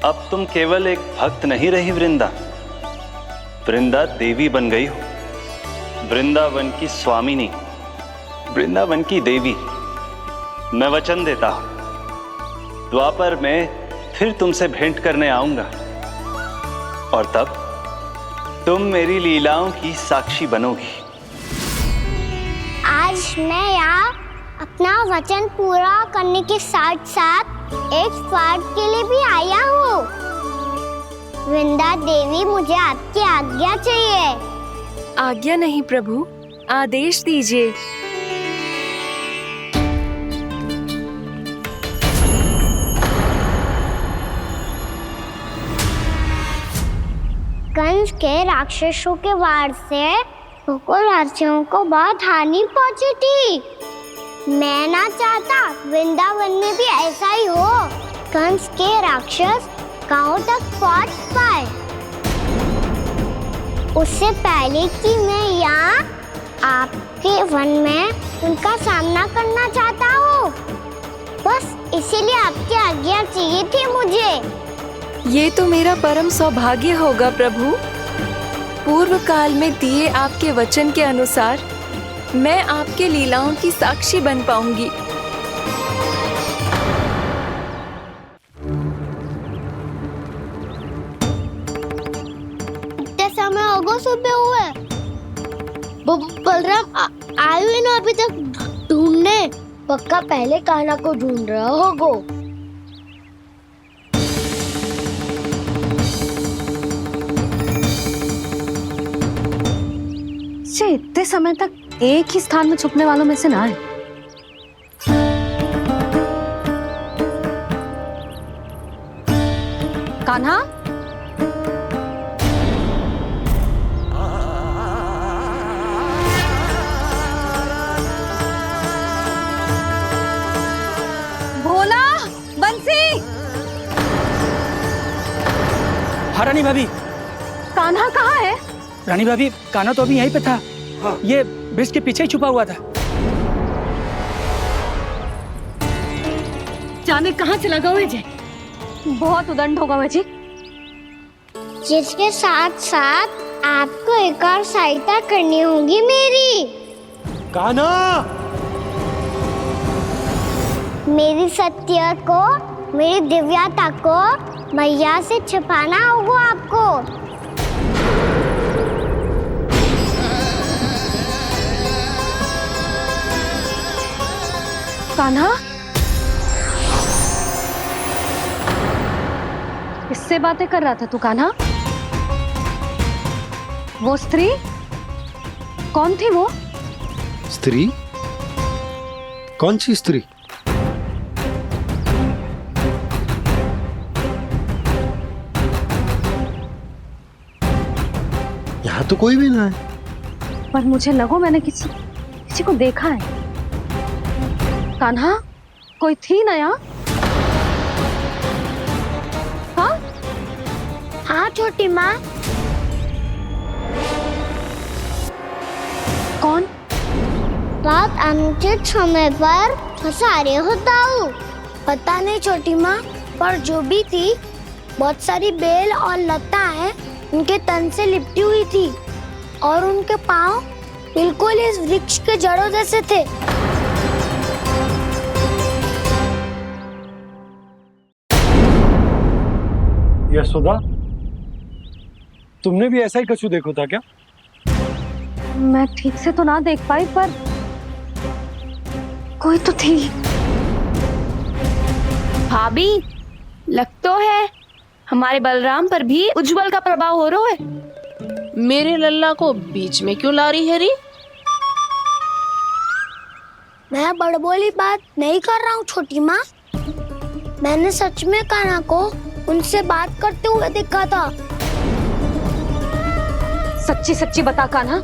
अब तुम केवल एक भक्त नहीं रही वृंदा, वृंदा देवी बन गई हो। वृंदावन की स्वामिनी, वृंदावन की देवी। मैं वचन देता हूं, द्वापर में फिर तुमसे भेंट करने आऊंगा, और तब तुम मेरी लीलाओं की साक्षी बनोगी। आज मैं यहाँ अपना वचन पूरा करने के साथ साथ एक स्वार्थ के लिए भी आया हूँ। वृंदा देवी, मुझे आपकी आज्ञा चाहिए। आज्ञा नहीं प्रभु, आदेश दीजिए। कंस के राक्षसों के वार से गोकुलवासियों को बहुत हानि पहुंची थी। मैं ना चाहता वृंदावन में भी ऐसा ही हो। कंस के राक्षस गांव तक पहुंच पाए, उससे पहले कि मैं यहाँ आपके वन में उनका सामना करना चाहता हूँ। बस इसीलिए आपकी आज्ञा चाहिए थी मुझे। ये तो मेरा परम सौभाग्य होगा प्रभु। पूर्व काल में दिए आपके वचन के अनुसार मैं आपके लीलाओं की साक्षी बन पाऊंगी। इतने समय होगा सुबह हुए, बलराम आयु ही ना अभी तक ढूंढने। पक्का पहले कान्हा को ढूंढ रहा होगो। इतने समय तक एक ही स्थान में छुपने वालों में से ना है। कान्हा, भोला, बंसी। हाँ रानी भाभी। कान्हा कहाँ है? रानी भाभी, कान्हा तो अभी यहीं पे था। हाँ। ये ब्रिज के पीछे ही छुपा हुआ था। जाने कहाँ चला गया है जी? बहुत उदंड होगा जी। जिसके साथ साथ आपको एक और सहायता करनी होगी मेरी। कान्हा, मेरी सत्य को, मेरी दिव्यता को मैया से छिपाना होगा आपको। कान्हा, किससे बातें कर रहा था तू कान्हा? वो स्त्री कौन थी? वो स्त्री? कौन सी स्त्री? यहाँ तो कोई भी ना है। पर मुझे लगो मैंने किसी को देखा है। कान्हा, कोई थी ना यहाँ? हाँ? हाँ छोटी माँ। कौन? रात अनुचित समय पर फंसारे होता हूँ। पता नहीं छोटी माँ, पर जो भी थी बहुत सारी बेल और लता है उनके तन से लिपटी हुई थी और उनके पाँव बिल्कुल इस वृक्ष के जड़ों जैसे थे। यशोदा, तुमने भी ऐसा ही कछु देखो था क्या? मैं ठीक से तो ना देख पाई, पर कोई तो थी। भाभी, लग तो है हमारे बलराम पर भी उज्जवल का प्रभाव हो रहा है। मेरे लल्ला को बीच में क्यों ला रही है री? मैं बड़बोली बात नहीं कर रहा हूँ छोटी माँ। मैंने सच में कान्हा को उनसे बात करते हुए देखा था। सच्ची सच्ची बता कान्हा,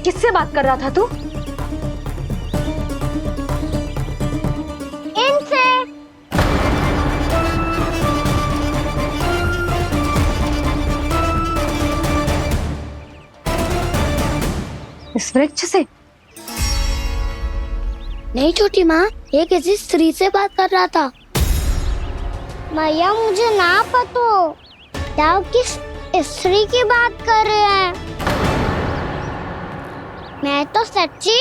किससे बात कर रहा था तू? इनसे। इस वृक्ष से? नहीं छोटी माँ, ये किसी स्त्री से बात कर रहा था। मैया मुझे ना पता आप किस स्त्री की बात कर रहे हैं। मैं तो सच्ची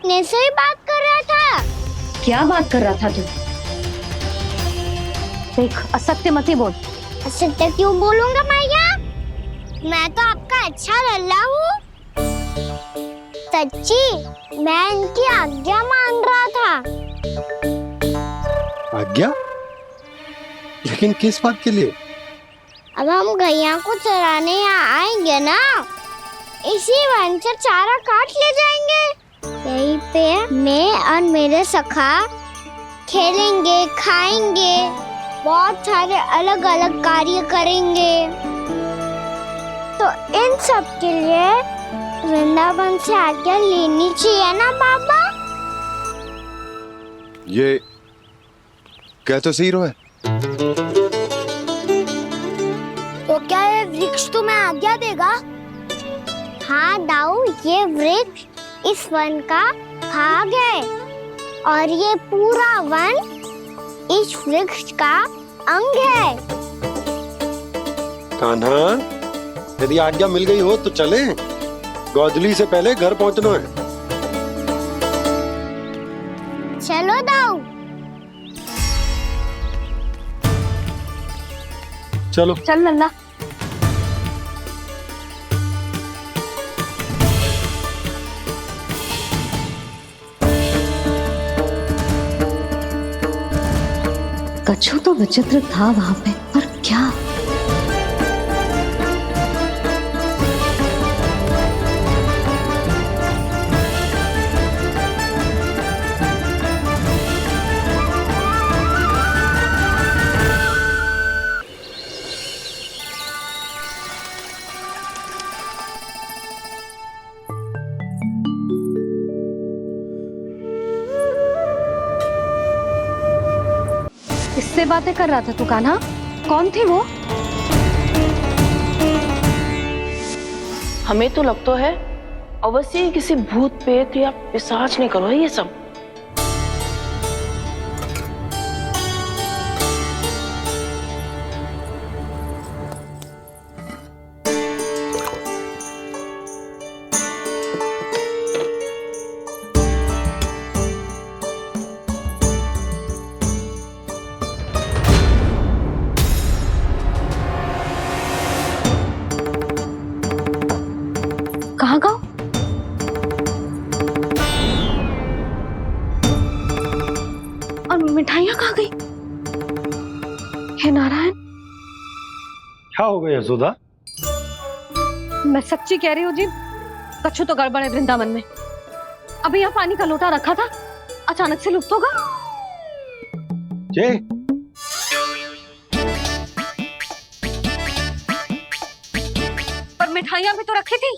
ने से ही बात कर रहा था। क्या बात कर रहा था तू? देख, असत्य मत ही बोल। असत्य क्यों बोलूंगा मैया? मैं तो आपका अच्छा लल्ला हूँ। सच्ची मैं इनकी आज्ञा मान रहा था। आज्ञा? लेकिन किस बात के लिए? अब हम गैया को चराने यहाँ आएंगे ना, इसी वन से चारा काट ले जाएंगे। यहीं पे मैं और मेरे सखा खेलेंगे, खाएंगे, बहुत सारे अलग अलग कार्य करेंगे। तो इन सब के लिए वृंदावन से आज्ञा लेनी चाहिए ना बाबा? ये कह तो सही रहा है। तो क्या ये वृक्ष तुम्हें आज्ञा देगा? हाँ दाऊ, ये वृक्ष इस वन का भाग है और ये पूरा वन इस वृक्ष का अंग है। कान्हा, यदि आज्ञा मिल गई हो तो चले। गोधली से पहले घर पहुंचना है। चलो दाऊ। चलो चल लल्ला। कछु तो विचित्र था वहां पे, पर क्या? किससे बातें कर रहा था तू कान्हा? कौन थी वो? हमें तो लगता है अवश्य ही किसी भूत प्रेत या पिशाच ने करो है ये सब। कहाँ गाँव? और मिठाइयाँ कहाँ गई? हे नारायण, क्या हो गया यशोदा? मैं सच्ची कह रही हूँ जी, कछु तो गड़बड़ है वृंदावन में। अभी यहाँ पानी का लोटा रखा था, अचानक से लुप्त होगा। जय, पर मिठाइयाँ भी तो रखी थी।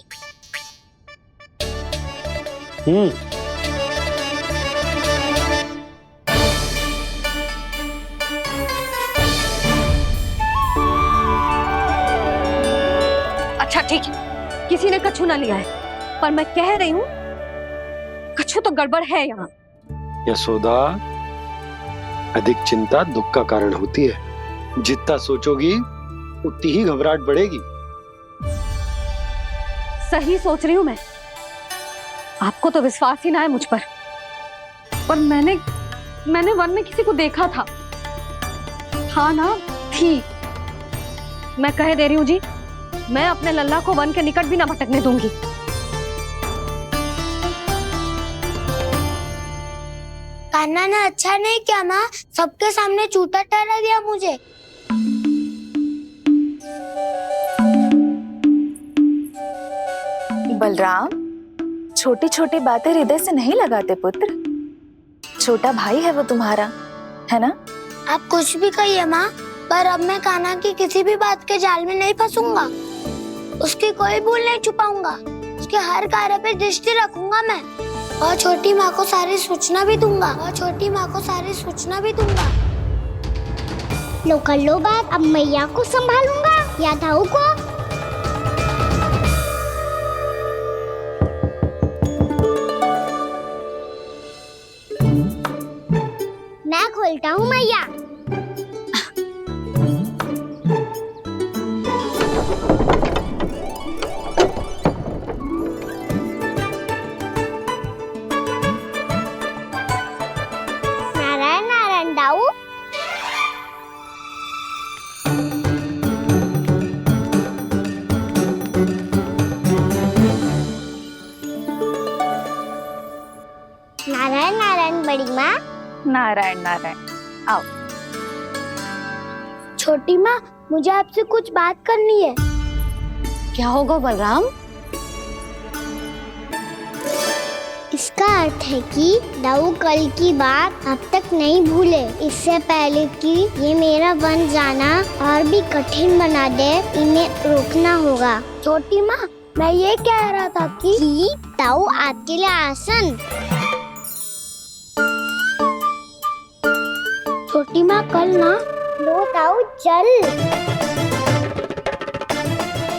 अच्छा ठीक है, किसी ने कछु ना लिया है, पर मैं कह रही हूँ कछु तो गड़बड़ है यहाँ। यशोदा, अधिक चिंता दुख का कारण होती है। जितना सोचोगी उतनी ही घबराहट बढ़ेगी। सही सोच रही हूँ मैं। आपको तो विश्वास ही ना है मुझ पर मैंने वन में किसी को देखा था। हाँ ना, थी। मैं कह दे रही हूँ जी, मैं अपने लल्ला को वन के निकट भी ना भटकने दूंगी। कान्हा ने अच्छा नहीं किया माँ, सबके सामने चूता ठहरा दिया मुझे। बलराम, छोटी छोटी बातें हृदय से नहीं लगाते पुत्र। छोटा भाई है वो तुम्हारा, है ना? आप कुछ भी कहिए माँ, पर अब मैं कान्हा की किसी भी बात के जाल में नहीं फंसूंगा। उसकी कोई भूल नहीं छुपाऊंगा। उसके हर कार्य पे दृष्टि रखूंगा मैं, और छोटी माँ को सारी सूचना भी दूंगा। लो कर लो बात। अब मैया को संभालूंगा या दाऊ को? मैं खोलता हूँ मैया। नारायण नारायण दाऊ। नारायण नारायण बड़ी माँ। नारायण नारायण, आओ। छोटी माँ, मुझे आपसे कुछ बात करनी है। क्या होगा बलराम? इसका अर्थ है कि दाऊ कल की बात अब तक नहीं भूले। इससे पहले कि ये मेरा वन जाना और भी कठिन बना दे, इन्हें रोकना होगा। छोटी माँ, मैं ये कह रहा था कि दाऊ आपके लिए आसन। छोटी माँ, कल ना। लो दाऊ, चल।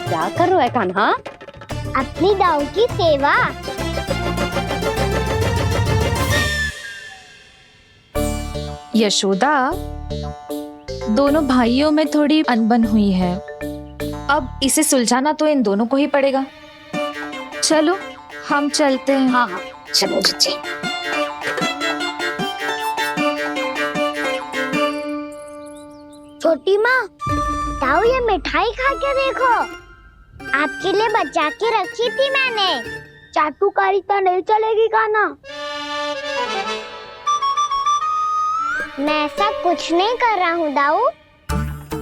क्या कर रहा है कान्हा? अपनी दाऊ की सेवा। यशोदा, दोनों भाइयों में थोड़ी अनबन हुई है। अब इसे सुलझाना तो इन दोनों को ही पड़ेगा। चलो हम चलते हैं। हाँ हाँ चलो जी। छोटी माँ, ताऊ ये मिठाई खा के देखो, आपके लिए बचा के रखी थी मैंने। चाटुकारिता नहीं चलेगी काना। मैं ऐसा कुछ नहीं कर रहा हूँ दाऊ,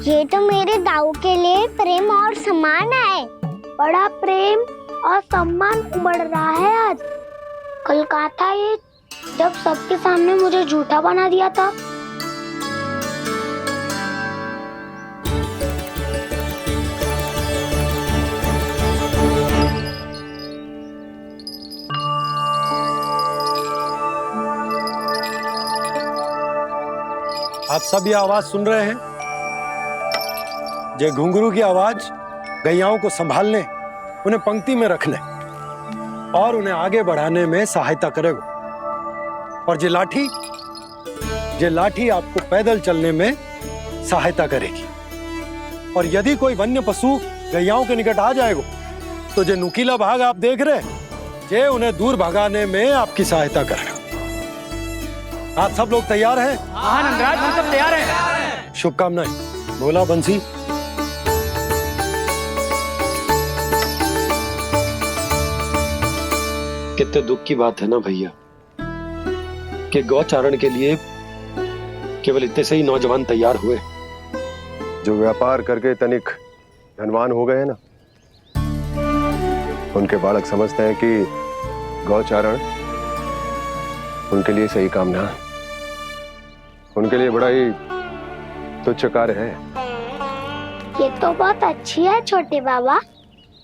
ये तो मेरे दाऊ के लिए प्रेम और सम्मान है। बड़ा प्रेम और सम्मान उमड़ रहा है आज। कल कहा था ये जब सबके सामने मुझे झूठा बना दिया था। आप सब ये आवाज सुन रहे हैं? ये घुंघरू की आवाज गैयाओं को संभालने, उन्हें पंक्ति में रखने और उन्हें आगे बढ़ाने में सहायता करेगा। और ये लाठी आपको पैदल चलने में सहायता करेगी। और यदि कोई वन्य पशु गैयाओं के निकट आ जाएगा तो जो नुकीला भाग आप देख रहे हैं, ये उन्हें दूर भगाने में आपकी सहायता करेगा। आप सब लोग तैयार हैं? हाँ नंदराज, हम सब तैयार हैं। शुभकामनाएं। बोला बंसी। कितने दुख की बात है ना भैया कि गौचारण के लिए केवल इतने से ही नौजवान तैयार हुए। जो व्यापार करके तनिक धनवान हो गए ना, उनके बालक समझते हैं कि गौचारण उनके लिए सही काम ना है, उनके लिए बड़ा ही तुच्छ कार्य है। ये तो बहुत अच्छी है छोटे बाबा,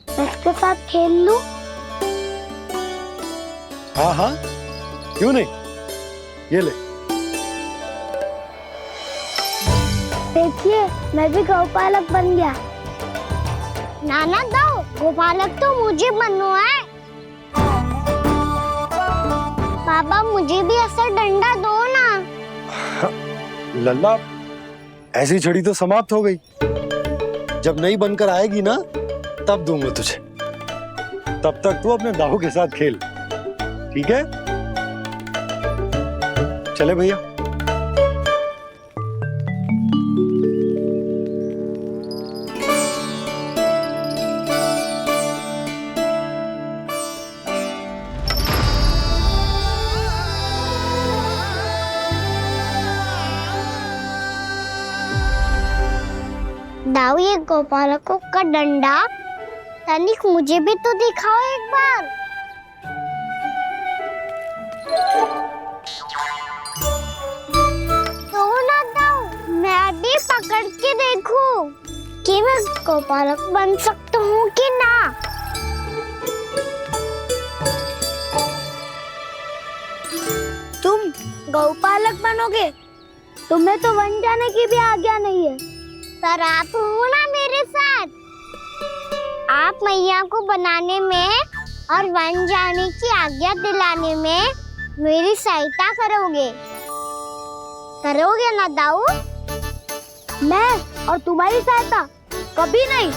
मैं इसके साथ खेल लूं? हाँ हाँ क्यों नहीं, ये ले। देखिए मैं भी गौपालक बन गया। नाना दाऊ, गोपालक तो मुझे बनना है। बाबा मुझे भी ऐसा डंडा दो ना। लल्ला, ऐसी छड़ी तो समाप्त हो गई। जब नई बनकर आएगी ना तब दूंगा तुझे। तब तक तू अपने दाऊ के साथ खेल, ठीक है? चले भैया। दाऊ, ये गोपालकों का डंडा तनिक मुझे भी तो दिखाओ एक बार। तो ना दाऊ, मैं भी पकड़ के देखूं कि मैं गोपालक बन सकता हूँ कि ना। तुम गौपालक बनोगे? तुम्हें तो वन जाने की भी आज्ञा नहीं है। पर आप हो ना मेरे साथ, आप मैया को बनाने में और वन जाने की आज्ञा दिलाने में मेरी सहायता करोगे ना दाऊ? मैं और तुम्हारी सहायता कभी नहीं।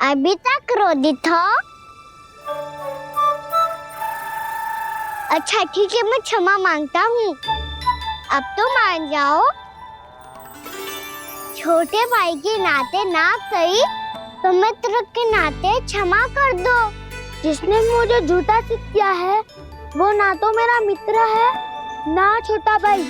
अभी तक क्रोधित हो? अच्छा ठीक है, मैं क्षमा मांगता हूँ। अब तो मान जाओ। छोटे भाई के नाते ना सही तो मित्र के नाते क्षमा कर दो। जिसने मुझे झूठा सिद्ध किया है वो ना तो मेरा मित्र है ना छोटा भाई।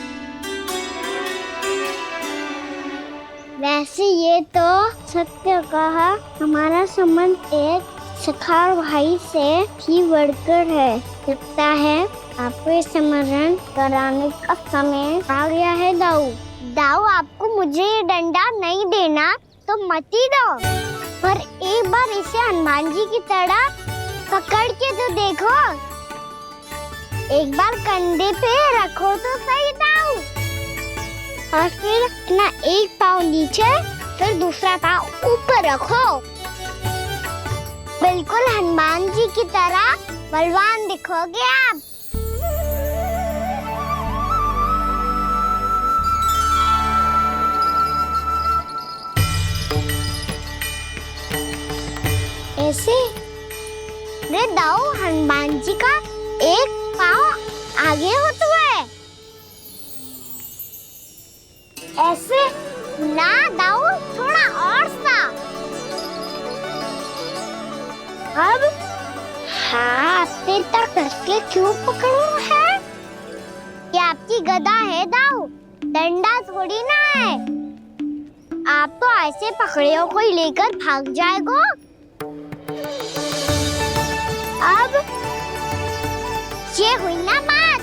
वैसे ये तो सत्य कहा, हमारा संबंध एक सखा भाई से भी बढ़कर है। लगता है आपको स्मरण कराने का समय आ गया है दाऊ। दाऊ, आपको मुझे ये डंडा नहीं देना तो मत ही दो, पर एक बार इसे हनुमान जी की तरह पकड़ के तो देखो। एक बार कंधे पे रखो तो सही दाऊ, और फिर अपना एक पाँव नीचे फिर दूसरा पाँव ऊपर रखो। बिल्कुल हनुमान जी की तरह बलवान दिखोगे आप। ऐसे? रे दाऊ, हनुमान जी का एक पाँव आगे होता है। ऐसे ना दाऊ, थोड़ा और सा। अब हाथ तक कसके क्यों पकड़ू है? ये आपकी गदा है दाऊ, डंडा थोड़ी ना है। आप तो ऐसे पकड़े हो कोई लेकर भाग जाएगा। अब ये हुई ना बात,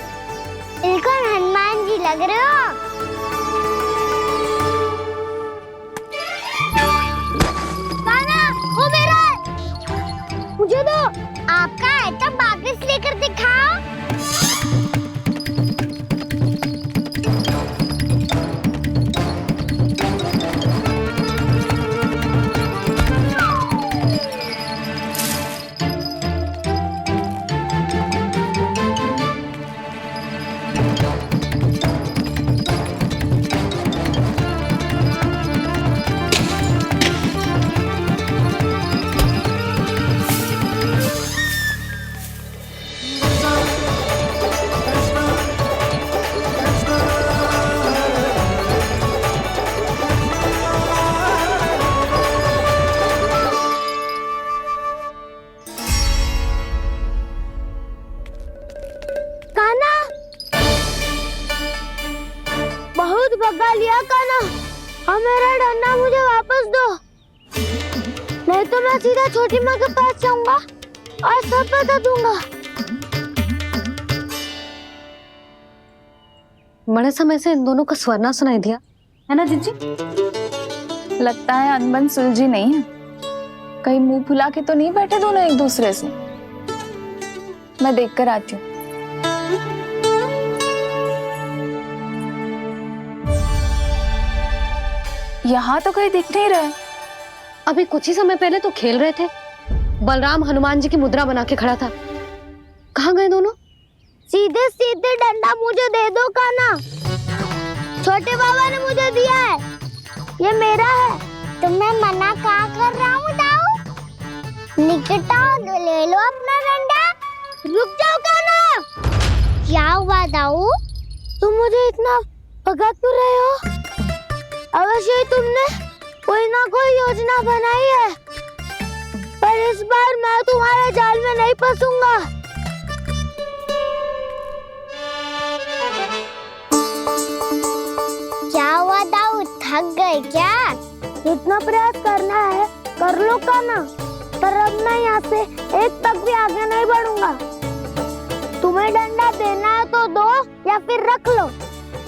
बिल्कुल हनुमान जी लग रहे हो। कान्हा, वो मेरा है। मुझे दो। आपका है तो वापस लेकर दिखाओ। बहुत भगा लिया कान्हा, अब मेरा डंडा मुझे वापस दो, नहीं तो मैं सीधा छोटी माँ के पास जाऊंगा और सब बता दूंगा। बड़े समय से इन दोनों का स्वर ना सुनाई दिया, है ना जीजी? लगता है अनबन सुलझी नहीं है। कहीं मुंह फुला के तो नहीं बैठे दोनों एक दूसरे से। मैं देखकर आती हूँ। यहाँ तो कहीं दिख नहीं रहे। अभी कुछ ही समय पहले तो खेल रहे थे। बलराम हनुमान जी की मुद्रा बना के खड़ा था। कहाँ गए दोनों? सीधे सीधे डंडा मुझे दे दो कान्हा, छोटे बाबा ने मुझे दिया है, ये मेरा है। तो मैं मना कहाँ कर रहा हूँ दाऊ? निकट आओ, ले लो अपना डंडा। रुक जाओ कान्हा। क्या हुआ दाऊ? तुम मुझे इतना भगा क्यों रहे हो? अवश्य ही तुमने कोई ना कोई योजना बनाई है, पर इस बार मैं तुम्हारे जाल में नहीं फंसूंगा। क्या हुआ दाऊ, थक गए क्या? इतना प्रयास करना है कर लो कान्हा, पर अब मैं यहाँ से एक तक भी आगे नहीं बढ़ूंगा। तुम्हें डंडा देना है तो दो या फिर रख लो।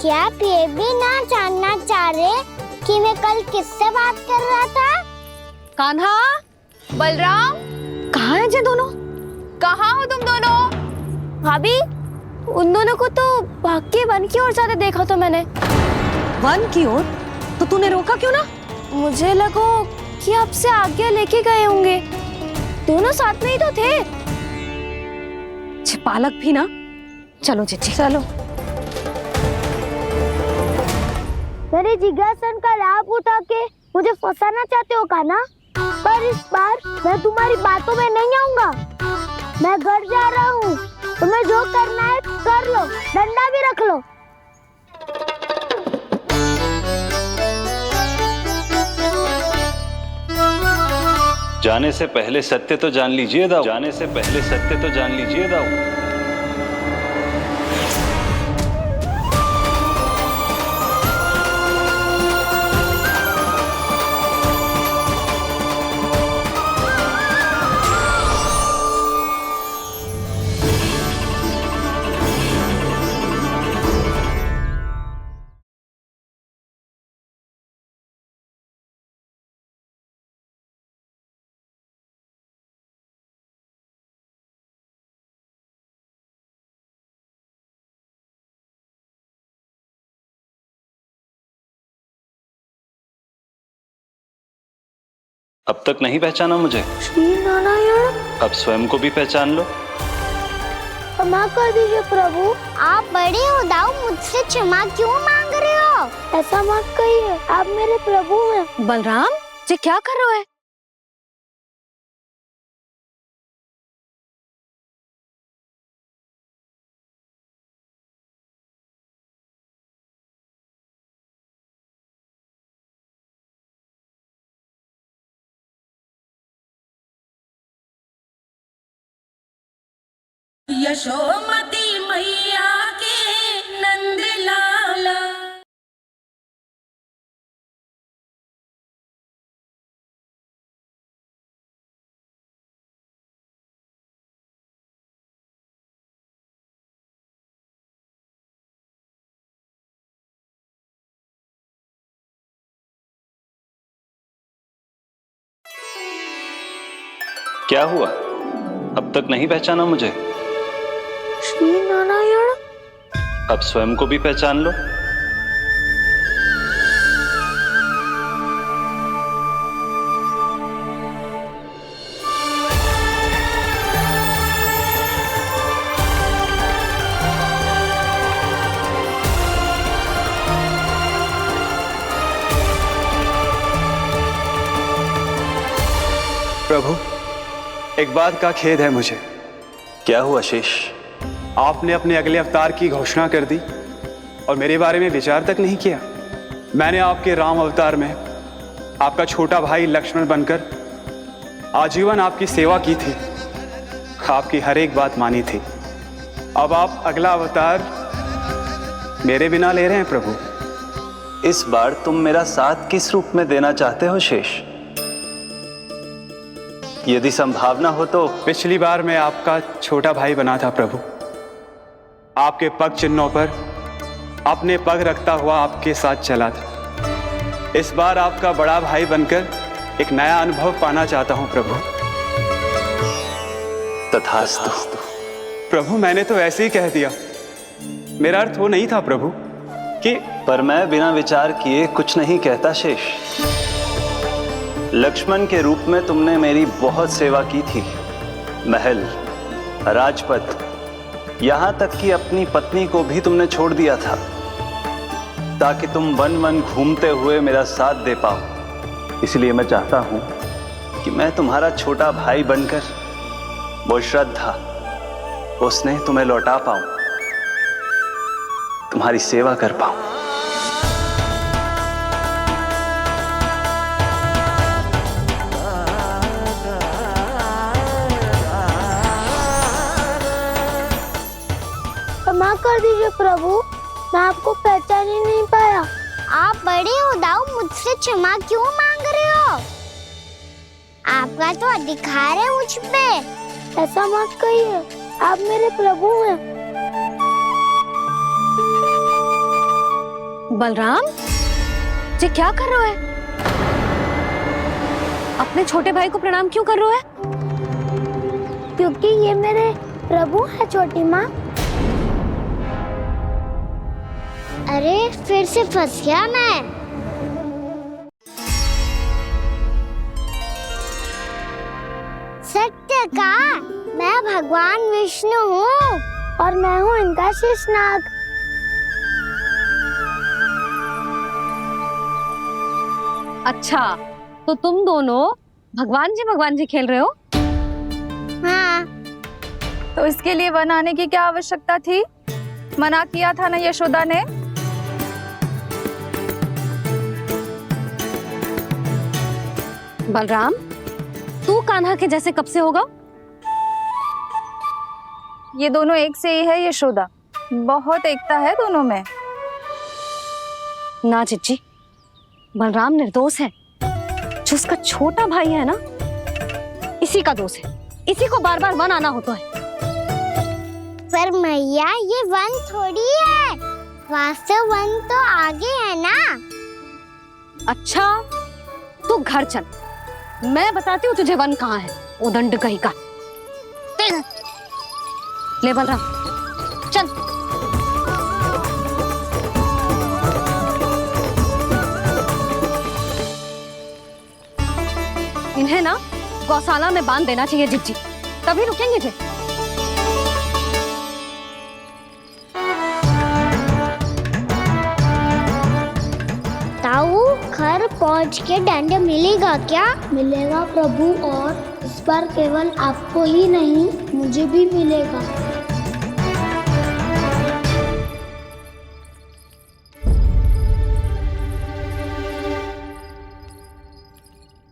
क्या आप ये भी ना जानना चाह रहे कि मैं कल किससे बात कर रहा था? कान्हा, बलराम, कहाँ हैं ये दोनों? कहाँ हो तुम दोनों? भाभी, उन दोनों को तो भाग के वन की ओर जाते देखा तो मैंने। वन की ओर? तो तूने रोका क्यों ना? मुझे लगा कि आपसे आगे लेके गए होंगे। दोनों साथ में ही तो थे। पालक भी ना। चलो जीजी, चलो। मेरे जिज्ञासन का लाभ उठा के मुझे फंसाना चाहते हो कान्हा, पर इस बार मैं तुम्हारी बातों में नहीं आऊंगा। मैं घर जा रहा हूँ, तुम्हें जो करना है कर लो, डंडा भी रख लो। जाने से पहले सत्य तो जान लीजिए दाऊ। जाने से पहले सत्य तो जान लीजिए दाऊ। अब तक नहीं पहचाना मुझे? श्री नारायण। अब स्वयं को भी पहचान लो। क्षमा कर दीजिए प्रभु। आप बड़े हो दाऊ, मुझसे क्षमा क्यों मांग रहे हो? ऐसा मत कहिए, आप मेरे प्रभु हैं। बलराम, ये क्या कर रहे हो? यशोमती मैया के नंद लाला। क्या हुआ? अब तक नहीं पहचाना मुझे? श्री नारायण। अब स्वयं को भी पहचान लो। प्रभु, एक बात का खेद है मुझे। क्या हुआ शेष? आपने अपने अगले अवतार की घोषणा कर दी और मेरे बारे में विचार तक नहीं किया। मैंने आपके राम अवतार में आपका छोटा भाई लक्ष्मण बनकर आजीवन आपकी सेवा की थी, आपकी हर एक बात मानी थी। अब आप अगला अवतार मेरे बिना ले रहे हैं प्रभु। इस बार तुम मेरा साथ किस रूप में देना चाहते हो शेष? यदि संभावना हो तो। पिछली बार मैं आपका छोटा भाई बना था प्रभु, आपके पग चिन्हों पर अपने पग रखता हुआ आपके साथ चला था। इस बार आपका बड़ा भाई बनकर एक नया अनुभव पाना चाहता हूं प्रभु। तथास्तु। प्रभु, मैंने तो ऐसे ही कह दिया, मेरा अर्थ वो नहीं था प्रभु कि। पर मैं बिना विचार किए कुछ नहीं कहता शेष। लक्ष्मण के रूप में तुमने मेरी बहुत सेवा की थी। महल, राजपथ, यहां तक कि अपनी पत्नी को भी तुमने छोड़ दिया था ताकि तुम वन वन घूमते हुए मेरा साथ दे पाओ। इसलिए मैं चाहता हूं कि मैं तुम्हारा छोटा भाई बनकर वो श्रद्धा, वो स्नेह तुम्हें लौटा पाऊं, तुम्हारी सेवा कर पाऊं। क्षमा कर दीजिए प्रभु, मैं आपको पहचान ही नहीं पाया। आप बड़े हो दाऊ, मुझसे क्षमा क्यों मांग रहे हो? आपका तो अधिकार है मुझ पे। ऐसा मत कहिए, आप मेरे प्रभु हैं। बलराम जी क्या कर रहे हो? अपने छोटे भाई को प्रणाम क्यों कर रहे हो? क्योंकि ये मेरे प्रभु है छोटी माँ। अरे फिर से फंस गया मैं। सत्य का, मैं भगवान विष्णु हूँ और मैं हूँ इनका शेषनाग। अच्छा, तो तुम दोनों भगवान जी खेल रहे हो? हाँ। तो इसके लिए वन आने की क्या आवश्यकता थी? मना किया था ना यशोदा ने। बलराम, तू कान्हा के जैसे कब से होगा? ये दोनों एक से ही है यशोदा, बहुत एकता है दोनों में। ना चिच्ची, बलराम निर्दोष है। जो उसका छोटा भाई है ना, इसी का दोष है। इसी को बार बार वन आना होता है। पर मैया, ये वन थोड़ी है, वास्तव वन तो आगे है ना। अच्छा, तू घर चल, मैं बताती हूँ तुझे वन कहाँ है। उदंड कहीं का। ले बलराम, चल। इन्हें ना गौशाला में बांध देना चाहिए जिज्जी, तभी रुकेंगे जे। ताऊ, घर पहुँच के दंड मिलेगा क्या? मिलेगा प्रभु, और इस बार केवल आपको ही नहीं, मुझे भी मिलेगा।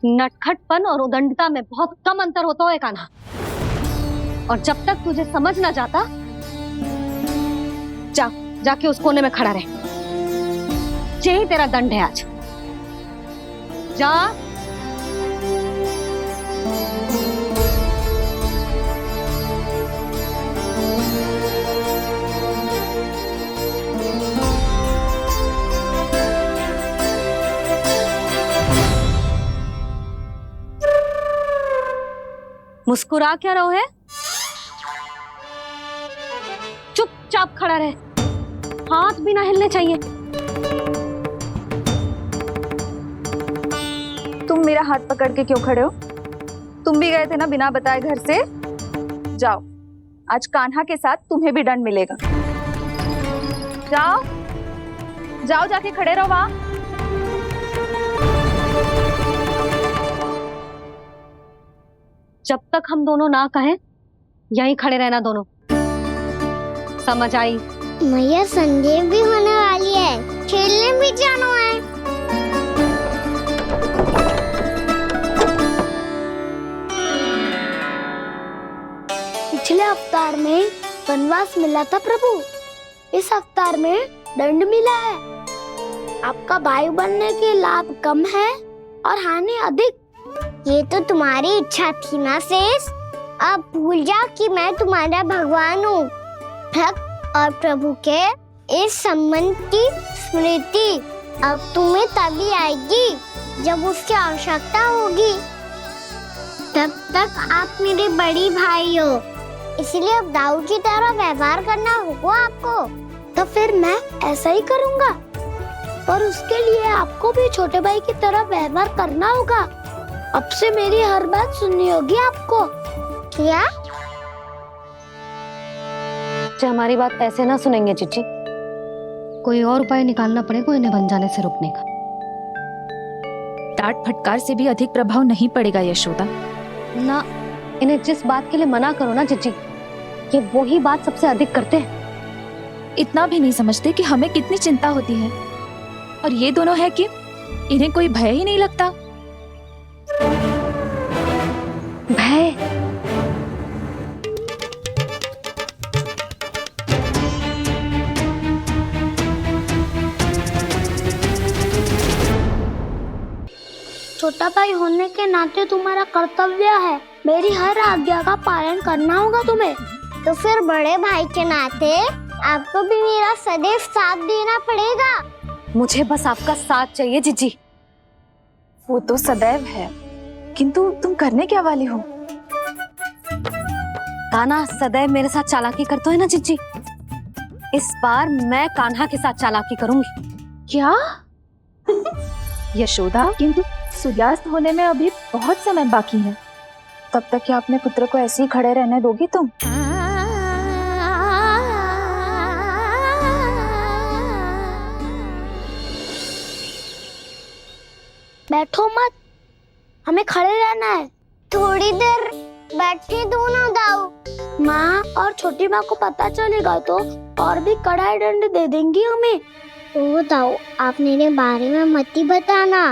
नटखटपन और उदंडता में बहुत कम अंतर होता है कान्हा। और जब तक तुझे समझ ना जाता, जाके उस कोने में खड़ा रहे। यही तेरा दंड है आज। जा। मुस्कुरा क्या रहो है? चुपचाप खड़ा रहे, हाथ भी ना हिलने चाहिए। तुम मेरा हाथ पकड़ के क्यों खड़े हो? तुम भी गए थे ना बिना बताए घर से। जाओ, आज कान्हा के साथ तुम्हें भी दंड मिलेगा। जाओ जाओ, जाके खड़े रहो वहां। जब तक हम दोनों ना कहें, यहीं खड़े रहना दोनों। समझ आई? मैया संडे भी होने वाली है, खेलने भी जाना है। पिछले अवतार में वनवास मिला था प्रभु, इस अवतार में दंड मिला है। आपका भाई बनने के लाभ कम है और हानि अधिक। ये तो तुम्हारी इच्छा थी ना शेष। अब भूल जा कि मैं तुम्हारा भगवान हूँ। भक्त और प्रभु के इस संबंध की स्मृति अब तुम्हें तभी आएगी जब उसकी आवश्यकता होगी। तब तक आप मेरे बड़ी भाई हो, इसलिए अब दाऊ की तरह व्यवहार करना होगा आपको। तो फिर मैं ऐसा ही करूँगा, पर उसके लिए आपको भी छोटे भाई की तरह व्यवहार करना होगा। अब से मेरी हर बात सुननी होगी आपको। क्या? हमारी बात ऐसे ना सुनेंगे चिच्ची। कोई और उपाय निकालना पड़ेगा इन्हें बन जाने से रोकने का। डांट फटकार से भी अधिक प्रभाव नहीं पड़ेगा यशोदा। ना, इन्हें जिस बात के लिए मना करो ना चिच्ची, ये वही बात सबसे अधिक करते हैं। इतना भी नहीं समझते कि हमें कितनी चिंता होती है, और ये दोनों है कि इन्हें कोई भय ही नहीं लगता। भय? छोटा भाई होने के नाते तुम्हारा कर्तव्य है, मेरी हर आज्ञा का पालन करना होगा तुम्हें। तो फिर बड़े भाई के नाते आपको भी मेरा सदैव साथ देना पड़ेगा। मुझे बस आपका साथ चाहिए जीजी। वो तो सदैव है, किंतु तुम करने क्या वाली हो? कान्हा सदैव मेरे साथ चालाकी करते है ना जीजी। इस बार मैं कान्हा के साथ चालाकी करूंगी। क्या? यशोदा, किंतु सूर्यास्त होने में अभी बहुत समय बाकी है। तब तक क्या अपने पुत्र को ऐसे ही खड़े रहने दोगी तुम? बैठो मत, हमें खड़े रहना है। थोड़ी देर बैठे दो ना दाऊ। माँ और छोटी माँ को पता चलेगा तो और भी कड़ा दंड दे देंगी हमें। तो दाऊ, आप मेरे बारे में मत ही बताना,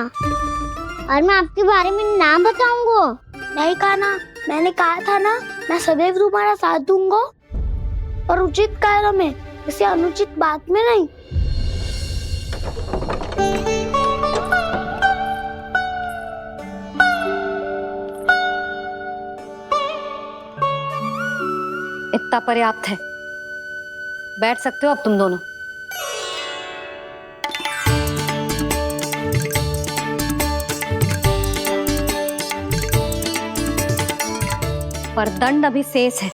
और मैं आपके बारे में ना बताऊंगा। नहीं कान्हा, मैंने कहा था ना, मैं सदैव तुम्हारा साथ दूंगा, और उचित कार्य में, किसी अनुचित बात में नहीं। इतना पर्याप्त है, बैठ सकते हो अब तुम दोनों। पर दंड अभी शेष है।